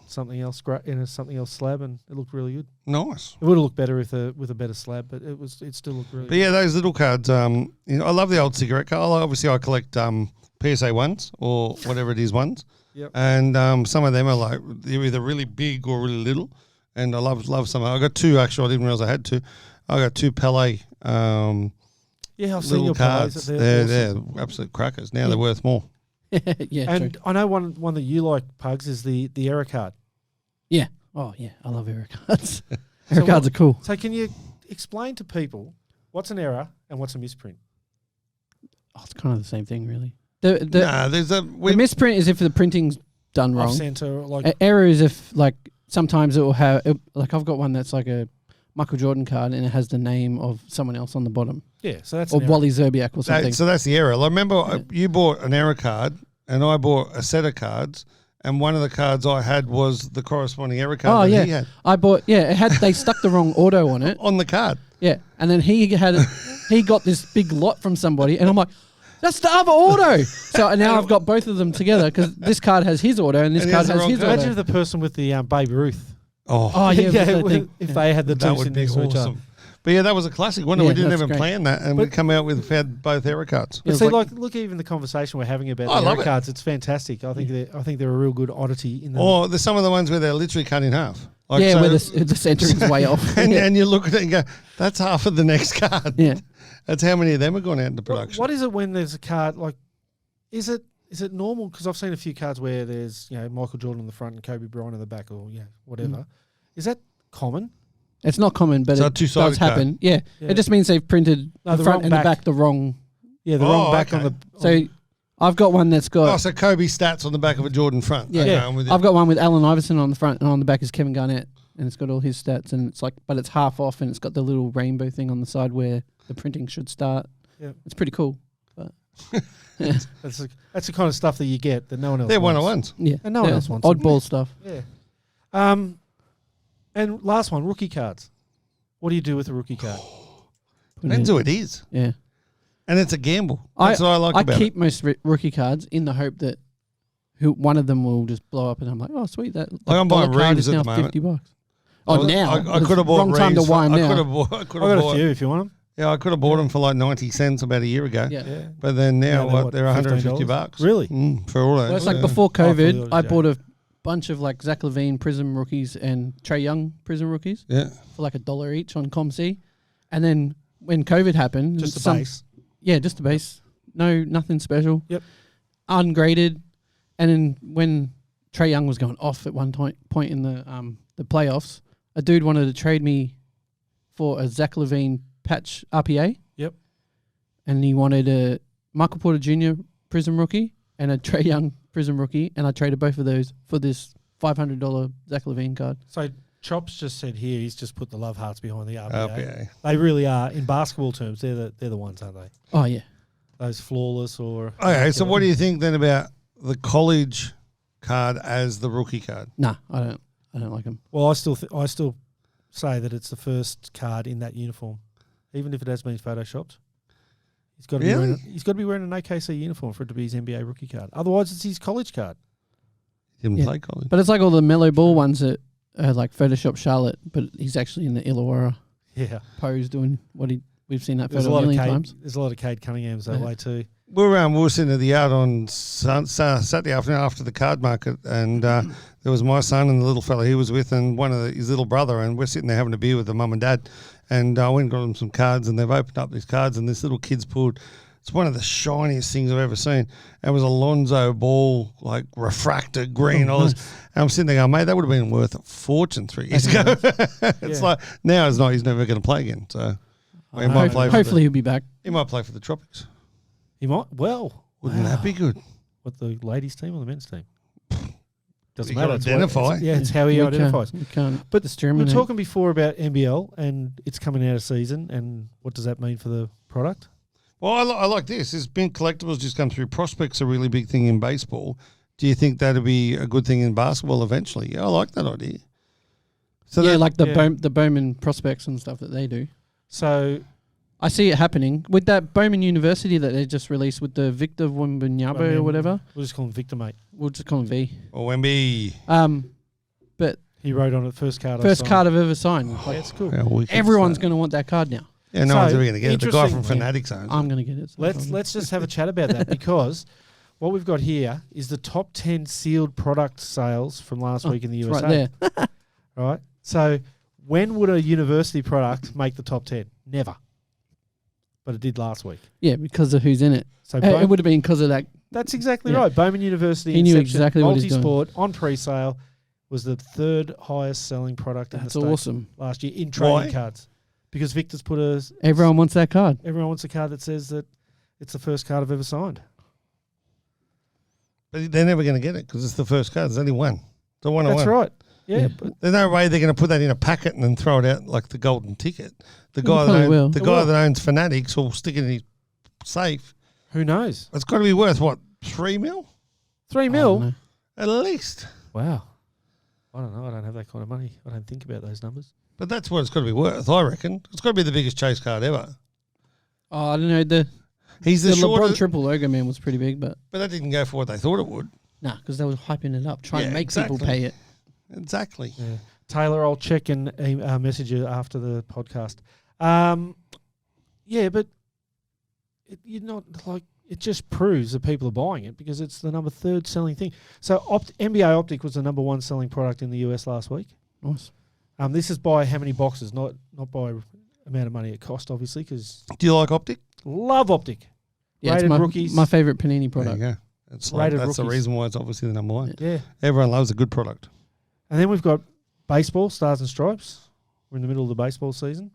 Speaker 2: something else something else slab, and it looked really good.
Speaker 1: Nice.
Speaker 2: It would have looked better with a better slab, but it still looked really.
Speaker 1: But yeah, those little cards. You know, I love the old cigarette card. Obviously, I collect PSA ones or whatever it is ones.
Speaker 2: Yep.
Speaker 1: And some of them are like they're either really big or really little. And I love some. I got two actually. I didn't realize I had two. I got two Pele
Speaker 2: Yeah, I've seen
Speaker 1: little
Speaker 2: your
Speaker 1: cards.
Speaker 2: plays.
Speaker 1: They're absolute crackers. Now they're worth more.
Speaker 3: Yeah,
Speaker 2: And
Speaker 3: true.
Speaker 2: I know one that you like, Pugs, is the error card.
Speaker 3: Yeah. Oh yeah, I love error cards. Error cards are cool.
Speaker 2: So can you explain to people what's an error and what's a misprint?
Speaker 3: Oh, it's kind of the same thing, really. The
Speaker 1: There's a
Speaker 3: the misprint is if the printing's done wrong.
Speaker 2: Off center, like
Speaker 3: Error is if like sometimes it will have like I've got one that's like a Michael Jordan card and it has the name of someone else on the bottom,
Speaker 2: yeah. So that's
Speaker 3: or
Speaker 2: an error.
Speaker 3: Wally Zerbiak or something.
Speaker 1: so that's the error. I remember you bought an error card and I bought a set of cards. And one of the cards I had was the corresponding error card
Speaker 3: Oh
Speaker 1: that
Speaker 3: yeah,
Speaker 1: he had
Speaker 3: I bought. Yeah, it had. They stuck the wrong auto on it.
Speaker 1: on the card.
Speaker 3: Yeah, and then he got this big lot from somebody, and I'm like, that's the other auto. So now I've got both of them together because this card has his auto and this
Speaker 1: And he
Speaker 3: card
Speaker 1: has the
Speaker 3: has
Speaker 1: wrong
Speaker 3: his
Speaker 1: card.
Speaker 3: auto.
Speaker 2: Imagine if the person with the Babe Ruth.
Speaker 3: Oh yeah,
Speaker 2: if they had the
Speaker 1: That
Speaker 2: two
Speaker 1: would
Speaker 2: sitting
Speaker 1: be
Speaker 2: next to each other.
Speaker 1: awesome. But yeah, that was a classic one.
Speaker 3: Yeah,
Speaker 1: We didn't
Speaker 3: that's
Speaker 1: even
Speaker 3: great.
Speaker 1: plan that, and we come out with had both error cards.
Speaker 2: But
Speaker 3: Yeah,
Speaker 2: see,
Speaker 3: like-
Speaker 2: look, even the conversation we're having about
Speaker 1: I
Speaker 2: the
Speaker 1: love
Speaker 2: error
Speaker 1: it.
Speaker 2: cards, it's fantastic. I think they're a real good oddity in the.
Speaker 1: Or there's some of the ones where they're literally cut in half. Like
Speaker 3: Yeah,
Speaker 1: so-
Speaker 3: where the center is way off.
Speaker 1: and,
Speaker 3: Yeah.
Speaker 1: and you look at it and go, that's half of the next card.
Speaker 3: Yeah.
Speaker 1: That's how many of them are gone out into
Speaker 2: What-
Speaker 1: production.
Speaker 2: what is it when there's a card like? Is it normal? Because I've seen a few cards where there's Michael Jordan on the front and Kobe Bryant on the back, or whatever. Is that common?
Speaker 3: It's not common, but
Speaker 1: So a
Speaker 3: it
Speaker 1: two-sided
Speaker 3: does happen. Yeah.
Speaker 2: Yeah.
Speaker 3: It just means they've printed
Speaker 2: No,
Speaker 3: the
Speaker 2: the
Speaker 3: front
Speaker 2: wrong
Speaker 3: and
Speaker 2: back.
Speaker 3: the back the wrong.
Speaker 2: Yeah, the
Speaker 1: Oh,
Speaker 2: wrong back
Speaker 1: okay.
Speaker 2: on the.
Speaker 3: So I've got one that's got.
Speaker 1: Oh, so Kobe stats on the back of a Jordan front.
Speaker 3: Yeah.
Speaker 1: Okay,
Speaker 2: Yeah.
Speaker 1: I'm with you.
Speaker 3: I've got one with Allen Iverson on the front, and on the back is Kevin Garnett, and it's got all his stats, and it's like, but it's half off, and it's got the little rainbow thing on the side where the printing should start.
Speaker 2: Yeah.
Speaker 3: It's pretty cool. But
Speaker 2: that's the kind of stuff that you get that no one else.
Speaker 1: They're
Speaker 2: wants.
Speaker 1: one-on-ones.
Speaker 3: yeah,
Speaker 2: And no one
Speaker 3: yeah,
Speaker 2: else wants them.
Speaker 3: oddball stuff.
Speaker 2: Yeah. And last one, rookie cards. What do you do with a rookie card?
Speaker 1: Depends who it is.
Speaker 3: Yeah,
Speaker 1: And it's a gamble. That's what I like about
Speaker 3: keep
Speaker 1: it.
Speaker 3: most rookie cards in the hope that one of them will just blow up, and I'm like, oh sweet, that
Speaker 1: I'm buying
Speaker 3: dollar card
Speaker 1: Reeves
Speaker 3: is
Speaker 1: at
Speaker 3: now
Speaker 1: the moment.
Speaker 3: $50. Oh, now
Speaker 1: I could have bought
Speaker 3: wrong time to
Speaker 1: Reeves.
Speaker 3: wind
Speaker 1: I
Speaker 3: now.
Speaker 1: could have bought. I
Speaker 2: I've
Speaker 1: could
Speaker 2: got
Speaker 1: have
Speaker 2: a
Speaker 1: bought.
Speaker 2: few if you want them.
Speaker 1: Yeah, I could have bought them for like 90 cents about a year ago.
Speaker 3: Yeah.
Speaker 1: But then now,
Speaker 2: Now
Speaker 1: they're $150
Speaker 2: $15? Really?
Speaker 1: for all those.
Speaker 3: Well, it's like
Speaker 1: yeah.
Speaker 3: before
Speaker 2: for the
Speaker 3: COVID,
Speaker 2: others,
Speaker 3: I
Speaker 2: yeah.
Speaker 3: bought a bunch of like Zach LaVine Prism rookies and Trey Young Prism rookies
Speaker 1: Yeah.
Speaker 3: for like $1 each on ComC. And then when COVID happened,
Speaker 2: Just the base.
Speaker 3: Yeah, just the base. No, nothing special.
Speaker 2: Yep.
Speaker 3: Ungraded. And then when Trey Young was going off at one point in the playoffs, a dude wanted to trade me for a Zach LaVine patch RPA.
Speaker 2: Yep.
Speaker 3: And he wanted a Michael Porter Jr. Prism rookie and a Trey Young Prism rookie, and I traded both of those for this $500 Zach LaVine card.
Speaker 2: So Chops just said here he's just put the love hearts behind the RPA.
Speaker 1: RPA.
Speaker 2: They really are in basketball terms. They're the ones, aren't they?
Speaker 3: Oh yeah.
Speaker 2: Those flawless or.
Speaker 1: Okay, so what do you think then about the college card as the rookie card?
Speaker 3: Nah, I don't like them.
Speaker 2: Well, I still say that it's the first card in that uniform, even if it has been photoshopped. He's got to
Speaker 1: Really?
Speaker 2: he's got to be wearing an OKC uniform for it to be his NBA rookie card. Otherwise, it's his college card.
Speaker 1: Didn't
Speaker 3: Yeah.
Speaker 1: play college.
Speaker 3: But it's like all the mellow ball ones that like Photoshop Charlotte, but he's actually in the Illawarra pose doing what we've seen that photo a million times.
Speaker 2: There's a lot of Cade Cunninghams that way too.
Speaker 1: We were sitting at the yard on Saturday afternoon after the card market, and there was my son and the little fella he was with, and his little brother, and we're sitting there having a beer with the mum and dad, and I went and got them some cards, and they've opened up these cards, and this little kid's pulled. It's one of the shiniest things I've ever seen. It was a Lonzo ball, like refractor green. And I'm sitting there going, mate, that would have been worth a fortune 3 years ago. It's like, now it's not. He's never going to play again. So he might play.
Speaker 3: Hopefully he'll be back.
Speaker 1: He might play for the Tropics.
Speaker 2: He might. Well,
Speaker 1: wouldn't that be good?
Speaker 2: What, the ladies' team or the men's team? Doesn't
Speaker 1: You
Speaker 2: matter.
Speaker 1: gotta identify.
Speaker 2: It's how he identifies.
Speaker 3: We can't
Speaker 2: But
Speaker 3: discriminate.
Speaker 2: we were talking before about NBL, and it's coming out of season, and what does that mean for the product?
Speaker 1: Well, I like this. There's been collectibles just come through. Prospects are a really big thing in baseball. Do you think that'd be a good thing in basketball eventually? Yeah, I like that idea. So
Speaker 3: like the Bowman prospects and stuff that they do.
Speaker 2: So
Speaker 3: I see it happening with that Bowman University that they just released with the Victor Wembanyama or whatever.
Speaker 2: We'll just call him Victor, mate.
Speaker 3: We'll just call him V.
Speaker 1: Or Wemby.
Speaker 3: But
Speaker 2: he wrote on it first card.
Speaker 3: I've ever signed.
Speaker 2: Oh, that's cool.
Speaker 1: Yeah,
Speaker 3: everyone's going to want that card now.
Speaker 1: Yeah, no one's ever going to get it. The guy from Fanatics owns it.
Speaker 3: I'm going to get it.
Speaker 2: Let's just have a chat about that, because what we've got here is the top 10 sealed product sales from last week in the USA.
Speaker 3: Right there.
Speaker 2: Right? So when would a university product make the top 10? Never. But it did last week.
Speaker 3: Yeah, because of who's in it.
Speaker 2: So
Speaker 3: it would have been because of that.
Speaker 2: That's exactly right. Bowman University
Speaker 3: He knew exactly what he's doing.
Speaker 2: Multisport on pre-sale was the third highest selling product in the States
Speaker 3: awesome.
Speaker 2: last year in trading cards. Because Victor's put
Speaker 3: everyone wants that card.
Speaker 2: Everyone wants a card that says that it's the first card I've ever signed.
Speaker 1: But they're never going to get it because it's the first card. There's only one. It's a one-on-one.
Speaker 2: That's right. Yeah. But
Speaker 1: there's no way they're going to put that in a packet and then throw it out like the golden ticket. The guy that owns Fanatics will stick it in his safe.
Speaker 2: Who knows?
Speaker 1: It's got to be worth, what, 3 mil?
Speaker 2: 3 mil?
Speaker 1: At least.
Speaker 2: Wow. I don't know. I don't have that kind of money. I don't think about those numbers.
Speaker 1: But that's what it's got to be worth, I reckon. It's got to be the biggest chase card ever.
Speaker 3: Oh, I don't know.
Speaker 1: He's the
Speaker 3: LeBron triple logo man was pretty big, but
Speaker 1: that didn't go for what they thought it would.
Speaker 3: Nah, because they were hyping it up, trying to make people pay it.
Speaker 1: Exactly.
Speaker 2: Yeah. Taylor, I'll check and message you after the podcast. Yeah, but you're not like it just proves that people are buying it because it's the number 3rd selling thing. So NBA Optic was the number 1 selling product in the US last week.
Speaker 3: Nice.
Speaker 2: This is by how many boxes, not by amount of money it cost, obviously. Because
Speaker 1: do you like Optic?
Speaker 2: Love Optic.
Speaker 3: Yeah,
Speaker 2: Rated
Speaker 3: it's
Speaker 2: rookies.
Speaker 3: my favorite Panini product.
Speaker 1: There you go. That's the reason why it's obviously the number 1.
Speaker 2: Yeah.
Speaker 1: Everyone loves a good product.
Speaker 2: And then we've got baseball, Stars and Stripes. We're in the middle of the baseball season.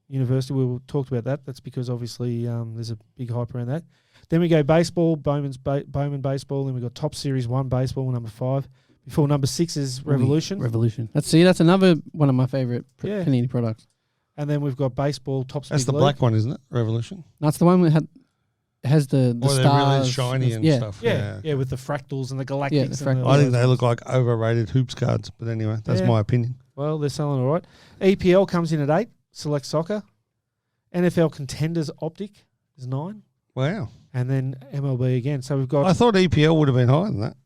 Speaker 2: University, we talked about that. That's because obviously there's a big hype around that. Then we go baseball, Bowman baseball. Then we got Top Series 1 baseball, number 5. Before number 6 is Revolution.
Speaker 3: Revolution. That's another one of my favorite Panini products.
Speaker 2: And then we've got baseball, Top Speed
Speaker 1: That's the
Speaker 2: League.
Speaker 1: black one, isn't it? Revolution.
Speaker 3: That's the one that has the stars.
Speaker 1: They're really shiny and stuff.
Speaker 2: Yeah, with the fractals and the galactics.
Speaker 3: Yeah,
Speaker 1: I think they look like overrated hoops cards. But anyway, that's my opinion.
Speaker 2: Well, they're selling all right. EPL comes in at 8. Select Soccer. NFL Contenders Optic is 9.
Speaker 1: Wow.
Speaker 2: And then MLB again. So we've got...
Speaker 1: I thought EPL would have been higher than that.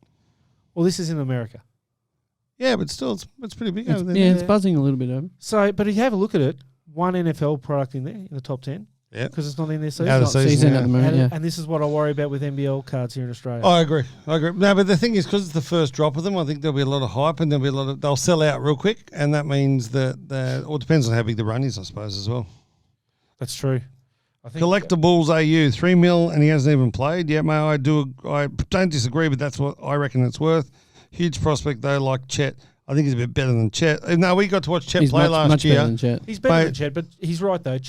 Speaker 2: Well, this is in America.
Speaker 1: Yeah, but still, it's pretty big over there.
Speaker 3: Yeah, it's buzzing a little bit over.
Speaker 2: So, but if you have a look at it, 1 NFL product in there, in the top 10.
Speaker 1: Yeah.
Speaker 2: Because it's not in their season.
Speaker 1: Out of season
Speaker 3: at the moment,
Speaker 2: and this is what I worry about with NBL cards here in Australia.
Speaker 1: I agree. No, but the thing is, because it's the first drop of them, I think there'll be a lot of hype and they'll sell out real quick. And that means that, it depends on how big the run is, I suppose, as well.
Speaker 2: That's true. I think
Speaker 1: Collectibles AU, 3 mil, and he hasn't even played. Yeah, mate, I don't disagree, but that's what I reckon it's worth. Huge prospect, though, like Chet. I think he's a bit better than Chet. No, we got to watch Chet play last year.
Speaker 3: Better than Chet.
Speaker 2: He's better than Chet, but he's right, though.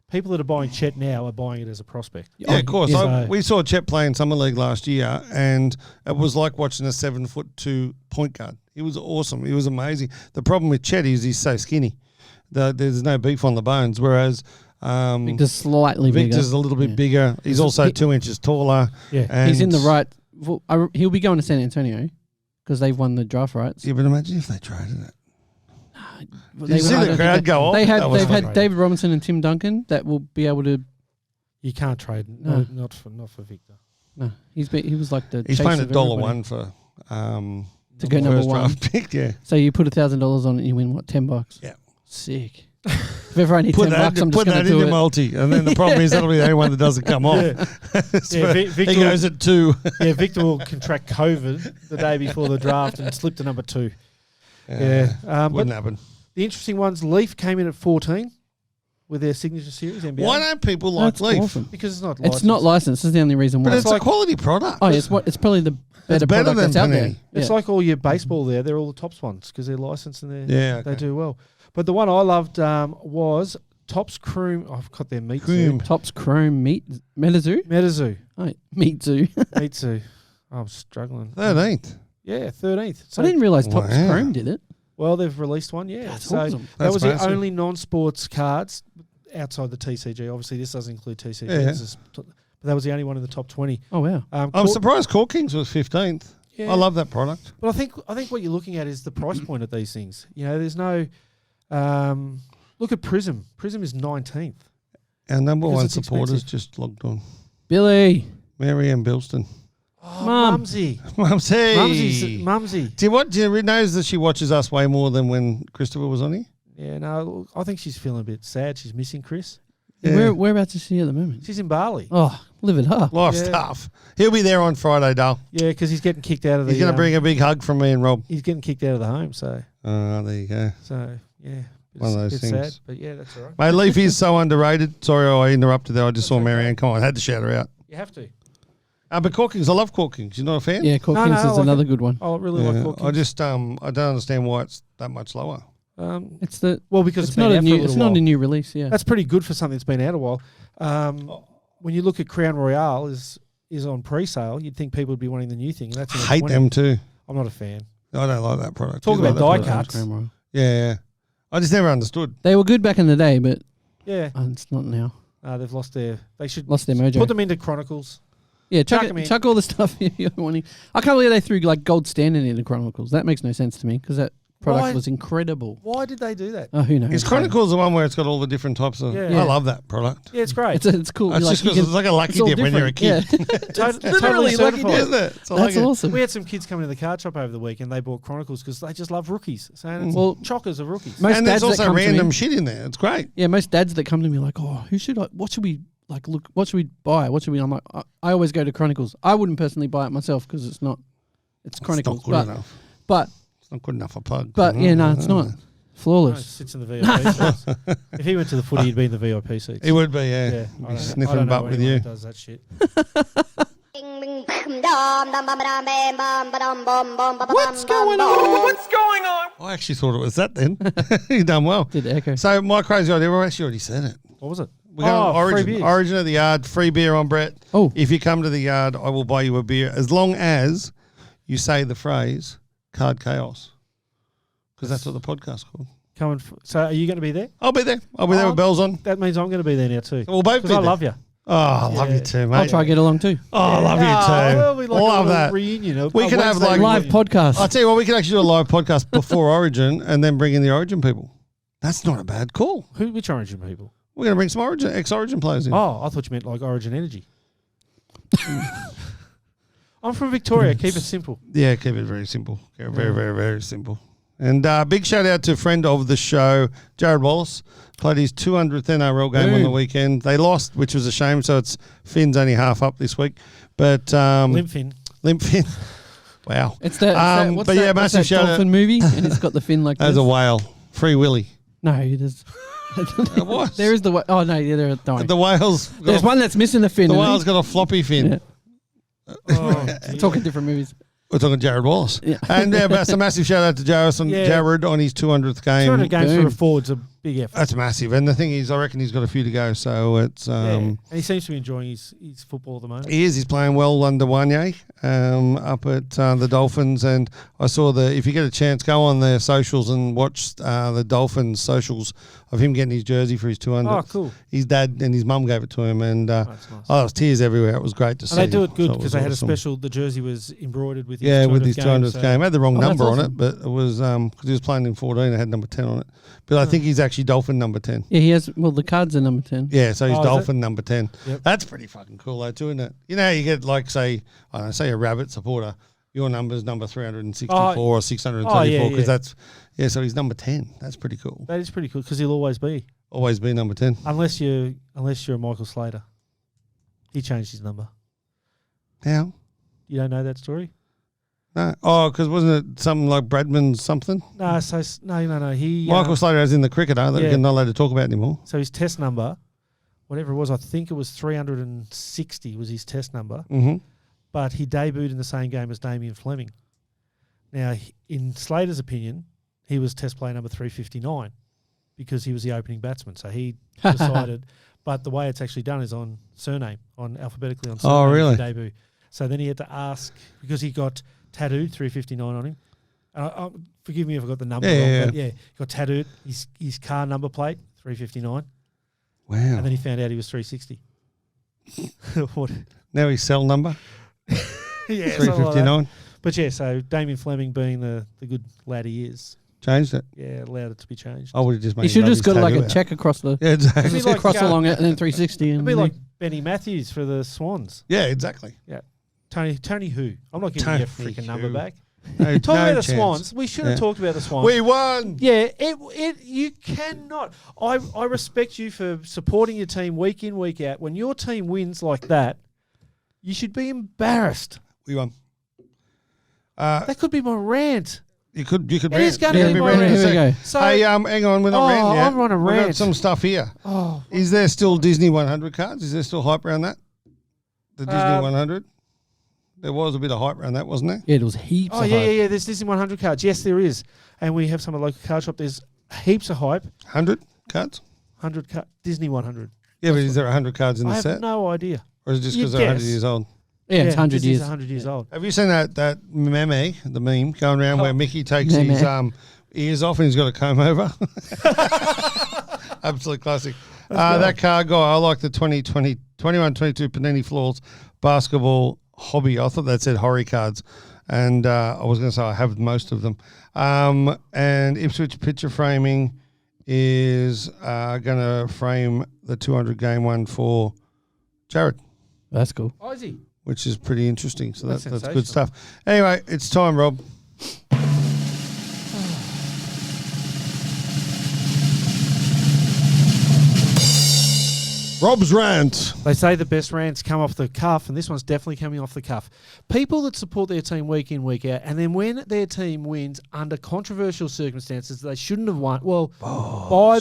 Speaker 2: People that are buying Chet now are buying it as a prospect.
Speaker 1: Yeah, of course. We saw Chet play in Summer League last year, and it was like watching a 7'2" point guard. He was awesome. He was amazing. The problem with Chet is he's so skinny. There's no beef on the bones, whereas...
Speaker 3: Victor's slightly bigger.
Speaker 1: Victor's a little bit bigger. He's also 2 inches taller.
Speaker 2: Yeah,
Speaker 1: and
Speaker 3: he's in the right. Well, he'll be going to San Antonio because they've won the draft rights.
Speaker 1: Yeah, but imagine if they traded it.
Speaker 3: You
Speaker 1: see the crowd go off.
Speaker 3: They've had David Robinson and Tim Duncan that will be able to.
Speaker 2: You can't trade. No, not for Victor.
Speaker 3: No, he was like the.
Speaker 1: He's paying $1 for
Speaker 3: to go number
Speaker 1: First
Speaker 3: one.
Speaker 1: draft pick, yeah.
Speaker 3: So you put $1,000 on it, and you win what, $10?
Speaker 1: Yeah.
Speaker 3: Sick. If ever I need $10, I'm just
Speaker 1: put
Speaker 3: going
Speaker 1: that
Speaker 3: to do
Speaker 1: in your
Speaker 3: it.
Speaker 1: multi, and then the problem is that'll be the only one that doesn't come off.
Speaker 2: Victor
Speaker 1: he goes at 2.
Speaker 2: Yeah, Victor will contract COVID the day before the draft and slip to number 2. Yeah,
Speaker 1: wouldn't happen.
Speaker 2: The interesting ones, Leaf came in at 14 with their signature series. NBA.
Speaker 1: Why don't people like
Speaker 3: That's
Speaker 1: Leaf?
Speaker 3: awesome.
Speaker 2: Because it's not licensed.
Speaker 3: It's not licensed. That's the only reason why.
Speaker 1: But it's a quality product.
Speaker 3: Oh, it's probably the better
Speaker 1: better
Speaker 3: product
Speaker 1: than
Speaker 3: that's out there.
Speaker 1: Panini.
Speaker 2: It's like all your baseball there. They're all the tops ones because they're licensed and they do well. But the one I loved was Topps Chrome. I've got their meat zoo.
Speaker 3: Topps Chrome Metazoo.
Speaker 2: Metazoo.
Speaker 3: Oh, Meat Zoo.
Speaker 2: Meat zoo. I'm struggling.
Speaker 1: 13th.
Speaker 2: Yeah, 13th. So,
Speaker 3: I didn't realise Topps Chrome did it.
Speaker 2: Well, they've released one, yeah.
Speaker 3: That's
Speaker 2: so
Speaker 3: awesome.
Speaker 2: That was
Speaker 1: massive.
Speaker 2: the only non-sports cards outside the TCG. Obviously, this doesn't include TCG.
Speaker 1: Yeah.
Speaker 2: But that was the only one in the top 20.
Speaker 3: Oh, wow.
Speaker 1: I'm surprised Court Kings was 15th.
Speaker 2: Yeah.
Speaker 1: I love that product.
Speaker 2: But I think what you're looking at is the price point of these things. You know, there's no look at Prism. Prism is 19th.
Speaker 1: Our number
Speaker 2: Because
Speaker 1: one
Speaker 2: it's
Speaker 1: supporters
Speaker 2: expensive.
Speaker 1: just logged on.
Speaker 3: Billy.
Speaker 1: Mary Ann Bilston.
Speaker 2: Oh,
Speaker 3: Mum.
Speaker 2: Mumsy.
Speaker 1: Mumsy.
Speaker 2: Mumsy.
Speaker 1: Do you knows that she watches us way more than when Christopher was on here?
Speaker 2: Yeah, no, I think she's feeling a bit sad. She's missing Chris.
Speaker 1: Yeah.
Speaker 3: Whereabouts is she at the moment?
Speaker 2: She's in Bali.
Speaker 3: Oh, live it up.
Speaker 1: Life's
Speaker 2: Yeah.
Speaker 1: tough. He'll be there on Friday, Dale.
Speaker 2: Yeah, because he's getting kicked out of the.
Speaker 1: He's going to bring a big hug from me and Rob.
Speaker 2: He's getting kicked out of the home. So
Speaker 1: There you go.
Speaker 2: yeah,
Speaker 1: One of those
Speaker 2: it's
Speaker 1: things.
Speaker 2: sad, but yeah, that's all right.
Speaker 1: Mate, Leaf is so underrated. Sorry I interrupted there. I just saw Marianne. Come on, I had to shout her out.
Speaker 2: You have to.
Speaker 1: But Court Kings, I love Court Kings. You're not a fan?
Speaker 3: Yeah, Court
Speaker 2: No,
Speaker 3: Kings
Speaker 2: no,
Speaker 3: is
Speaker 2: I
Speaker 3: another
Speaker 2: like
Speaker 3: good one.
Speaker 2: I really like Court
Speaker 1: I just I don't understand why it's that much lower.
Speaker 3: It's the
Speaker 2: Well, because
Speaker 3: it's not a new. It's not a
Speaker 2: new.
Speaker 3: new release. Yeah.
Speaker 2: That's pretty good for something that's been out a while. When you look at Crown Royale is on pre-sale, you'd think people would be wanting the new thing. That's
Speaker 1: I hate them too.
Speaker 2: I'm not a fan.
Speaker 1: I don't like that product.
Speaker 2: Talk
Speaker 1: You like
Speaker 2: about
Speaker 1: that
Speaker 2: die
Speaker 1: product?
Speaker 2: cuts.
Speaker 1: Yeah. I just never understood.
Speaker 3: They were good back in the day, but
Speaker 2: Yeah,
Speaker 3: it's not now.
Speaker 2: they've lost their. They should
Speaker 3: Lost their mojo.
Speaker 2: put them into Chronicles.
Speaker 3: Yeah,
Speaker 2: Chuck 'em in.
Speaker 3: chuck all the stuff you're wanting. I can't believe they threw like Gold Standard into Chronicles. That makes no sense to me because that product
Speaker 2: Why?
Speaker 3: was incredible.
Speaker 2: Why did they do that?
Speaker 3: Oh, who knows?
Speaker 1: Is Chronicles the one where it's got all the different types of...
Speaker 2: Yeah.
Speaker 1: I love that product.
Speaker 2: Yeah, it's great.
Speaker 3: It's cool.
Speaker 1: It's
Speaker 3: You're
Speaker 1: just
Speaker 3: you
Speaker 1: because it's like a lucky
Speaker 3: it's all
Speaker 1: dip when you're a
Speaker 3: different.
Speaker 1: kid.
Speaker 3: Yeah.
Speaker 2: Totally
Speaker 3: literally lucky
Speaker 2: certified.
Speaker 3: dip.
Speaker 1: Isn't it? It's
Speaker 3: That's awesome.
Speaker 2: We had some kids coming to the card shop over the weekend. They bought Chronicles because they just love rookies. Saying it's
Speaker 3: Well,
Speaker 2: chockers of rookies.
Speaker 3: Most
Speaker 1: And there's
Speaker 3: dads that
Speaker 1: also
Speaker 3: come to
Speaker 1: random
Speaker 3: me,
Speaker 1: shit in there. It's great.
Speaker 3: yeah, most dads that come to me like, oh, what should we like? Look, what should we buy? What should we? I'm like, I always go to Chronicles. I wouldn't personally buy it myself because it's Chronicles.
Speaker 1: It's not good enough.
Speaker 3: But
Speaker 1: It's not good enough for Pug.
Speaker 3: yeah, no, it's not
Speaker 2: No, it
Speaker 3: flawless.
Speaker 2: sits in the VIP seats. If he went to the footy, he'd be in the VIP seats.
Speaker 1: It would be, yeah.
Speaker 2: Yeah,
Speaker 1: He'd
Speaker 2: I
Speaker 1: be
Speaker 2: don't
Speaker 1: sniffing
Speaker 2: know
Speaker 1: butt with
Speaker 2: anyone
Speaker 1: you.
Speaker 2: that does that shit.
Speaker 3: What's going on?
Speaker 4: What's going on?
Speaker 1: I actually thought it was that then. You done well.
Speaker 3: Did echo?
Speaker 1: So my crazy idea, we actually already said it.
Speaker 2: What was it?
Speaker 1: We're going
Speaker 2: free
Speaker 1: Origin.
Speaker 2: beers.
Speaker 1: Origin of the Yard, free beer on Brett.
Speaker 3: Oh.
Speaker 1: If you come to the yard, I will buy you a beer as long as you say the phrase Card Chaos. Because that's what the podcast's called.
Speaker 2: So are you going to be there?
Speaker 1: I'll be there. I'll be there with bells on.
Speaker 2: That means I'm going to be there now too.
Speaker 1: We'll both be
Speaker 2: Because I
Speaker 1: there.
Speaker 2: love you.
Speaker 1: Oh, I love you too, mate.
Speaker 3: I'll try to get along too.
Speaker 1: Oh, I love you too.
Speaker 2: Well, we like
Speaker 1: love
Speaker 2: a
Speaker 1: that.
Speaker 2: reunion.
Speaker 1: We could have, like,
Speaker 3: Live podcast.
Speaker 1: I'll tell you what, we could actually do a live podcast before Origin and then bring in the Origin people. That's not a bad call.
Speaker 2: Which Origin people?
Speaker 1: We're going to bring some ex-Origin players in.
Speaker 2: Oh, I thought you meant like Origin Energy. I'm from Victoria. Keep it simple.
Speaker 1: Yeah, keep it very simple. Yeah, very, very, very simple. And big shout out to a friend of the show, Jared Wallace. Played his 200th NRL game on the weekend. They lost, which was a shame. So it's Finn's only half up this week. But
Speaker 2: Limp Fin.
Speaker 1: Limp Fin. Wow.
Speaker 3: It's that. What's
Speaker 1: but
Speaker 3: that,
Speaker 1: yeah,
Speaker 3: what's
Speaker 1: massive
Speaker 3: that
Speaker 1: shout out.
Speaker 3: dolphin movie, and it's got the fin like
Speaker 1: As
Speaker 3: this.
Speaker 1: a whale. Free Willy.
Speaker 3: No, it is.
Speaker 1: What?
Speaker 3: There is the. Oh no, yeah, there are. No.
Speaker 1: The whale's
Speaker 3: There's one that's missing the fin.
Speaker 1: The
Speaker 3: isn't
Speaker 1: whale's
Speaker 3: it?
Speaker 1: got a floppy fin.
Speaker 3: Yeah.
Speaker 2: Oh,
Speaker 3: We're talking different movies.
Speaker 1: We're talking Jared Wallace.
Speaker 3: Yeah.
Speaker 1: And that's a massive shout out to Jared on his 200th game.
Speaker 2: 200 games
Speaker 3: Boom.
Speaker 2: for a forward's a big effort.
Speaker 1: That's massive. And the thing is, I reckon he's got a few to go. So it's
Speaker 2: And he seems to be enjoying his football at the moment.
Speaker 1: he is. He's playing well under Wanye up at the Dolphins. And I saw if you get a chance, go on their socials and watch the Dolphins socials of him getting his jersey for his 200.
Speaker 2: Oh, cool.
Speaker 1: His dad and his mum gave it to him. And
Speaker 2: That's nice.
Speaker 1: there was tears everywhere. It was great to see.
Speaker 2: And they do it good
Speaker 1: So it
Speaker 2: because
Speaker 1: was
Speaker 2: they had a
Speaker 1: awesome.
Speaker 2: special. The jersey was embroidered with his 200th
Speaker 1: with his 200th
Speaker 2: so-
Speaker 1: game. Had the wrong
Speaker 3: Oh, that's
Speaker 1: number on
Speaker 3: awesome.
Speaker 1: it, but it was because he was playing in 14. It had number 10 on it. But I think he's actually Dolphin number 10.
Speaker 3: Yeah, he has. Well, the cards are number 10.
Speaker 1: Yeah, so he's
Speaker 2: Oh, is
Speaker 1: Dolphin number 10.
Speaker 2: Yep.
Speaker 1: That's pretty fucking cool though, too, isn't it? You know, you get like, say a Rabbit supporter. your number's number 364 or 634 because that's so he's number 10. That's pretty cool.
Speaker 2: That is pretty cool because he'll always be
Speaker 1: number 10
Speaker 2: unless you're a Michael Slater. He changed his number.
Speaker 1: How?
Speaker 2: You don't know that story?
Speaker 1: No. Oh, because wasn't it something like Bradman's something?
Speaker 2: No. So no. He
Speaker 1: Michael Slater, as in the cricketer that we're not allowed to talk about anymore.
Speaker 2: So his test number, whatever it was, I think it was 360 was his test number.
Speaker 1: Mm-hmm.
Speaker 2: But he debuted in the same game as Damien Fleming. Now, in Slater's opinion, he was test player number 359 because he was the opening batsman. So he decided, but the way it's actually done is on surname, alphabetically on surname.
Speaker 1: Oh, really?
Speaker 2: Debut. So then he had to ask, because he got tattooed 359 on him. Forgive me if I got the number wrong, but he got tattooed, his car number plate, 359.
Speaker 1: Wow.
Speaker 2: And then he found out he was 360.
Speaker 1: Now his cell number? 359.
Speaker 2: Like but so Damien Fleming being the good lad he is.
Speaker 1: Changed it?
Speaker 2: Yeah, allowed it to be changed.
Speaker 1: I would have just made
Speaker 3: He should have just got like a check across the
Speaker 1: exactly.
Speaker 2: Like
Speaker 3: across along it and then 360.
Speaker 2: It'd be like Benny Matthews for the Swans.
Speaker 1: Yeah, exactly.
Speaker 2: Yeah. Tony who? I'm not giving you a freaking number back.
Speaker 1: No,
Speaker 2: Talk about the
Speaker 1: chance.
Speaker 2: Swans. We should have talked about the Swans.
Speaker 1: We won.
Speaker 2: Yeah, you cannot. I respect you for supporting your team week in, week out. When your team wins like that, you should be embarrassed.
Speaker 1: We won.
Speaker 2: That could be my rant.
Speaker 1: You could
Speaker 2: It
Speaker 1: rant.
Speaker 2: is going to be my rant.
Speaker 3: Here we go.
Speaker 2: So,
Speaker 1: hey, hang on, we're not ranting yet.
Speaker 2: I'm on a
Speaker 1: We've
Speaker 2: rant.
Speaker 1: got some stuff here.
Speaker 2: Oh,
Speaker 1: Is there still Disney 100 cards? Is there still hype around that? The Disney 100? There was a bit of hype around that, wasn't there?
Speaker 3: Yeah, there was heaps of hype.
Speaker 2: yeah. There's Disney 100 cards. Yes, there is. And we have some at the local card shop. There's heaps of hype.
Speaker 1: 100 cards?
Speaker 2: 100 Disney 100.
Speaker 1: Yeah, but is there 100 cards in the
Speaker 2: I
Speaker 1: set?
Speaker 2: have no idea.
Speaker 1: Or is it just
Speaker 2: You
Speaker 1: because they're 100
Speaker 2: guess.
Speaker 1: years old?
Speaker 3: Yeah, it's 100
Speaker 2: Disney's
Speaker 3: years.
Speaker 2: 100 years old.
Speaker 1: Have you seen that meme, the meme, going around where Mickey takes his ears off and he's got a comb over? Absolute classic. That card guy, I like the 21-22 Panini Floors basketball hobby. I thought that said Horry cards. And I was going to say I have most of them. And Ipswich Picture Framing is going to frame the 200 game one for Jared.
Speaker 3: That's cool.
Speaker 2: Oh, is he?
Speaker 1: Which is pretty interesting. So that's
Speaker 2: sensational.
Speaker 1: good stuff. Anyway, it's time, Rob. Rob's rant.
Speaker 2: They say the best rants come off the cuff, and this one's definitely coming off the cuff. People that support their team week in, week out, and then when their team wins under controversial circumstances, they shouldn't have won. Well, by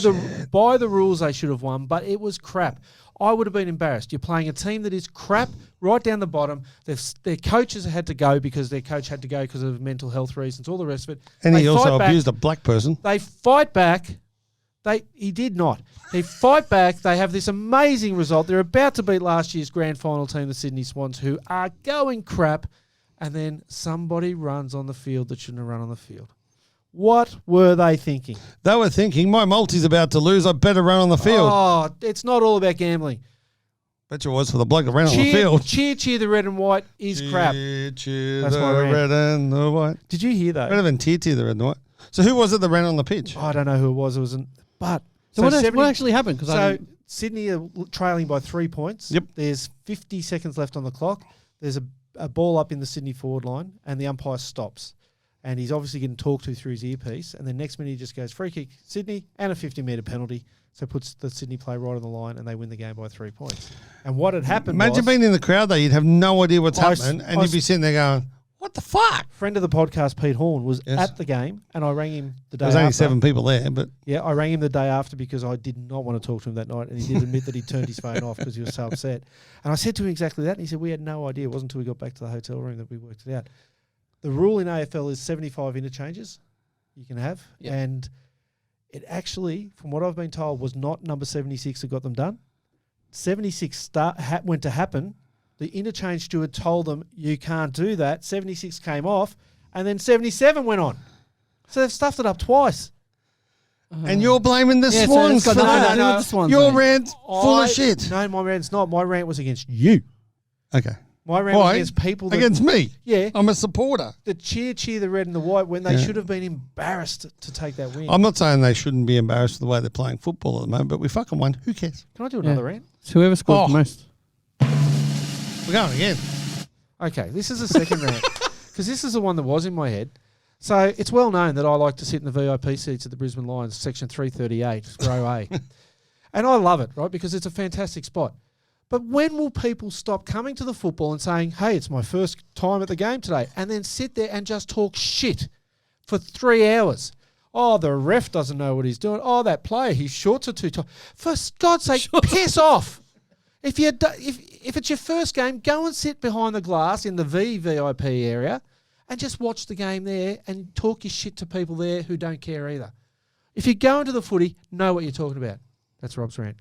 Speaker 2: the rules, they should have won, but it was crap. I would have been embarrassed. You're playing a team that is crap right down the bottom. Their coaches had to go because their coach had to go because of mental health reasons, all the rest of it.
Speaker 1: And he also abused a black person.
Speaker 2: They fight back. He did not. They fight back. They have this amazing result. They're about to beat last year's grand final team, the Sydney Swans, who are going crap. And then somebody runs on the field that shouldn't have run on the field. What were they thinking?
Speaker 1: They were thinking, my multi's about to lose. I better run on the field.
Speaker 2: Oh, it's not all about gambling.
Speaker 1: Bet you it was for the bloke that ran on the field.
Speaker 2: Cheer, the red and white is crap.
Speaker 1: Cheer,
Speaker 2: That's
Speaker 1: the
Speaker 2: my rant.
Speaker 1: red and the white.
Speaker 2: Did you hear that?
Speaker 1: Better than tear, the red and the white. So who was it that ran on the pitch?
Speaker 2: I don't know who it was. It wasn't. But
Speaker 3: So what actually happened?
Speaker 2: So Sydney are trailing by 3 points.
Speaker 1: Yep.
Speaker 2: There's 50 seconds left on the clock. There's a ball up in the Sydney forward line, and the umpire stops. And he's obviously getting talked to through his earpiece. And then next minute he just goes, free kick, Sydney, and a 50-metre penalty. So puts the Sydney play right on the line, and they win the game by 3 points. And what had happened
Speaker 1: Imagine being in the crowd, though. You'd have no idea what's happening, and
Speaker 2: I
Speaker 1: you'd be sitting there going, what the fuck?
Speaker 2: friend of the podcast, Pete Horn, was at the game, and I rang him the day
Speaker 1: There was
Speaker 2: after.
Speaker 1: only 7 people there, but...
Speaker 2: Yeah, I rang him the day after because I did not want to talk to him that night, and he did admit that he turned his phone off because he was so upset. And I said to him exactly that, and he said, we had no idea. It wasn't until we got back to the hotel room that we worked it out. The rule in AFL is 75 interchanges you can have, and it actually, from what I've been told, was not number 76 that got them done. 76 went to happen. The interchange steward told them, you can't do that. 76 came off, and then 77 went on. So they've stuffed it up twice.
Speaker 1: And you're blaming the Swans
Speaker 3: so
Speaker 1: for that.
Speaker 3: No, the Swans,
Speaker 1: Your
Speaker 3: mate.
Speaker 1: rant's full of shit.
Speaker 2: No, my rant's not. My rant was against you.
Speaker 1: Okay.
Speaker 2: My rant was against people that...
Speaker 1: Against me?
Speaker 2: Yeah.
Speaker 1: I'm a supporter.
Speaker 2: The cheer the red and the white when they should have been embarrassed to take that win.
Speaker 1: I'm not saying they shouldn't be embarrassed with the way they're playing football at the moment, but we fucking won. Who cares?
Speaker 2: Can I do another rant?
Speaker 3: It's whoever scores the most.
Speaker 1: We're going again.
Speaker 2: Okay, this is a second rant. because this is the one that was in my head. So it's well known that I like to sit in the VIP seats at the Brisbane Lions, section 338, row A. And I love it, right, because it's a fantastic spot. But when will people stop coming to the football and saying, hey, it's my first time at the game today, and then sit there and just talk shit for 3 hours? Oh, the ref doesn't know what he's doing. Oh, that player, his shorts are too tight. For God's sake, piss off. If it's your first game, go and sit behind the glass in the VIP area and just watch the game there and talk your shit to people there who don't care either. If you go into the footy, know what you're talking about. That's Rob's rant.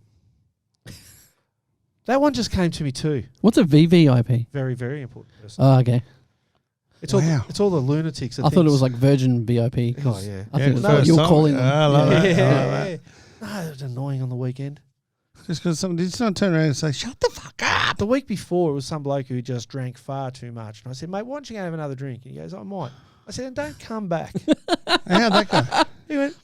Speaker 2: That one just came to me too.
Speaker 3: What's a VVIP?
Speaker 2: Very, very important person.
Speaker 3: Oh, okay.
Speaker 2: It's all the lunatics.
Speaker 3: I thought it was like Virgin VIP.
Speaker 2: Oh, yeah.
Speaker 3: I think that's you were calling them.
Speaker 1: I love that.
Speaker 2: Yeah. No, it was annoying on the weekend.
Speaker 1: Just because somebody did not turn around and say, shut the fuck up.
Speaker 2: The week before, it was some bloke who just drank far too much. And I said, mate, why don't you go have another drink? And he goes, I might. I said, and don't come back.
Speaker 1: How'd that go?
Speaker 2: He went,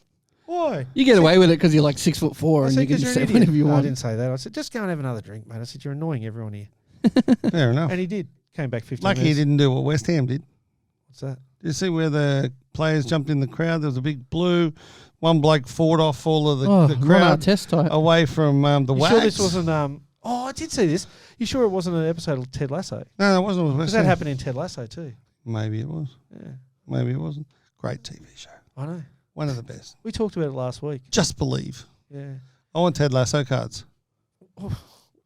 Speaker 2: why?
Speaker 3: You get away with it because you're like 6'4" and you can say whatever you
Speaker 2: no,
Speaker 3: want.
Speaker 2: I didn't say that. I said, just go and have another drink, mate. I said, you're annoying everyone here.
Speaker 1: Fair enough.
Speaker 2: And he did. Came back 15
Speaker 1: Lucky
Speaker 2: minutes.
Speaker 1: he didn't do what West Ham did.
Speaker 2: What's that?
Speaker 1: Did you see where the players jumped in the crowd? There was a big blue. One bloke fought off all of the crowd
Speaker 3: test type.
Speaker 1: away from the
Speaker 2: You
Speaker 1: wax.
Speaker 2: sure this wasn't... Oh, I did see this. You sure it wasn't an episode of Ted Lasso?
Speaker 1: No, it wasn't.
Speaker 2: Because that happened in Ted Lasso too.
Speaker 1: Maybe it was.
Speaker 2: Yeah.
Speaker 1: Maybe it wasn't. Great TV show.
Speaker 2: I know.
Speaker 1: One of the best.
Speaker 2: We talked about it last week.
Speaker 1: Just believe.
Speaker 2: Yeah.
Speaker 1: I want Ted Lasso cards.
Speaker 2: Oh,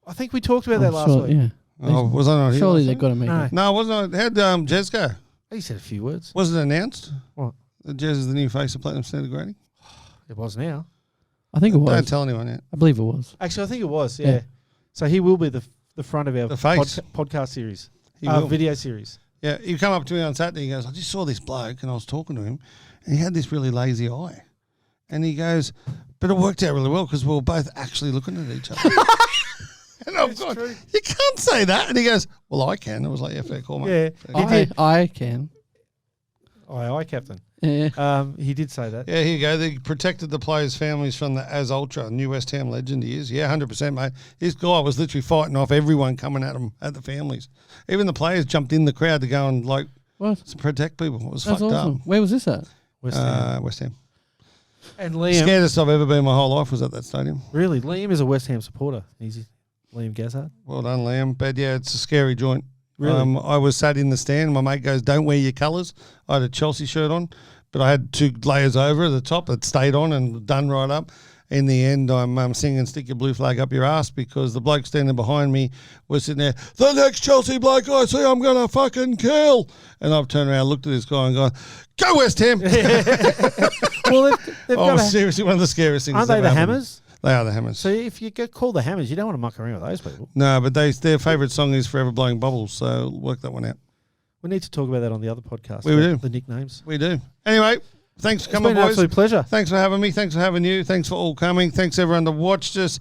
Speaker 2: I think we talked about that last week.
Speaker 3: Yeah.
Speaker 1: Oh, was I not here?
Speaker 3: Surely
Speaker 1: last
Speaker 3: they've
Speaker 1: week?
Speaker 3: got to make
Speaker 2: No.
Speaker 3: it.
Speaker 1: No, it wasn't. How'd Jez go?
Speaker 2: He said a few words.
Speaker 1: Was it announced?
Speaker 2: What?
Speaker 1: That Jez is the new face of Platinum Standard Grading?
Speaker 2: It was now.
Speaker 3: I think it was.
Speaker 1: Don't tell anyone yet.
Speaker 3: I believe it was.
Speaker 2: Actually, I think it was, yeah.
Speaker 3: Yeah.
Speaker 2: So he will be the front of our
Speaker 1: The face.
Speaker 2: podcast series.
Speaker 1: He will.
Speaker 2: Video series.
Speaker 1: Yeah, he come up to me on Saturday. He goes, I just saw this bloke and I was talking to him and he had this really lazy eye. And he goes, but it worked out really well because we were both actually looking at each other. And I've gone, you can't say that. And he goes, well, I can. I was like, yeah, fair call, mate.
Speaker 2: Yeah.
Speaker 3: I can.
Speaker 2: Aye, Captain.
Speaker 3: Yeah.
Speaker 2: He did say that.
Speaker 1: Yeah, here you go. They protected the players' families from the As Ultra, new West Ham legend he is. Yeah, 100%, mate. This guy was literally fighting off everyone coming at him, at the families. Even the players jumped in the crowd to go and, like, protect people. It was
Speaker 3: That's
Speaker 1: fucked
Speaker 3: awesome.
Speaker 1: up.
Speaker 3: Where was this at?
Speaker 2: West Ham.
Speaker 1: West Ham.
Speaker 2: And Liam.
Speaker 1: Scaredest I've ever been my whole life was at that stadium.
Speaker 2: Really? Liam is a West Ham supporter. He's Liam Gazzard.
Speaker 1: Well done, Liam. But, yeah, it's a scary joint.
Speaker 2: Really?
Speaker 1: I was sat in the stand. My mate goes, don't wear your colours. I had a Chelsea shirt on, but I had 2 layers over at the top that stayed on and done right up. In the end, I'm singing Stick Your Blue Flag Up Your Ass because the bloke standing behind me was sitting there, the next Chelsea bloke I see, I'm going to fucking kill. And I've turned around, looked at this guy and gone, go West Ham.
Speaker 2: Well, they've got
Speaker 1: seriously one of the scariest things.
Speaker 2: Aren't they the Hammers?
Speaker 1: They are the Hammers.
Speaker 2: So if you get called the Hammers, you don't want to muck around with those people.
Speaker 1: No, but their favourite song is Forever Blowing Bubbles, so work that one out.
Speaker 2: We need to talk about that on the other podcast.
Speaker 1: We do.
Speaker 2: The nicknames.
Speaker 1: We do. Anyway, thanks for coming,
Speaker 2: It's been an
Speaker 1: boys.
Speaker 2: absolute pleasure.
Speaker 1: Thanks for having me. Thanks for having you. Thanks for all coming. Thanks everyone that watched us.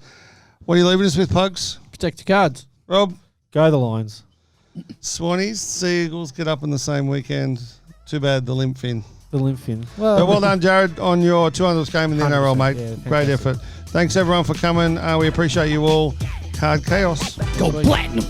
Speaker 1: What are you leaving us with, Pugs?
Speaker 3: Protect your cards.
Speaker 1: Rob?
Speaker 2: Go the Lions.
Speaker 1: Swannies, Seagulls get up in the same weekend. Too bad the limp fin.
Speaker 2: The limp fin.
Speaker 1: But well done, Jared, on your 200th game in the NRL, mate.
Speaker 2: Yeah,
Speaker 1: Great
Speaker 2: fantastic.
Speaker 1: effort. Thanks everyone for coming. We appreciate you all. Card Chaos.
Speaker 3: Go Platinum.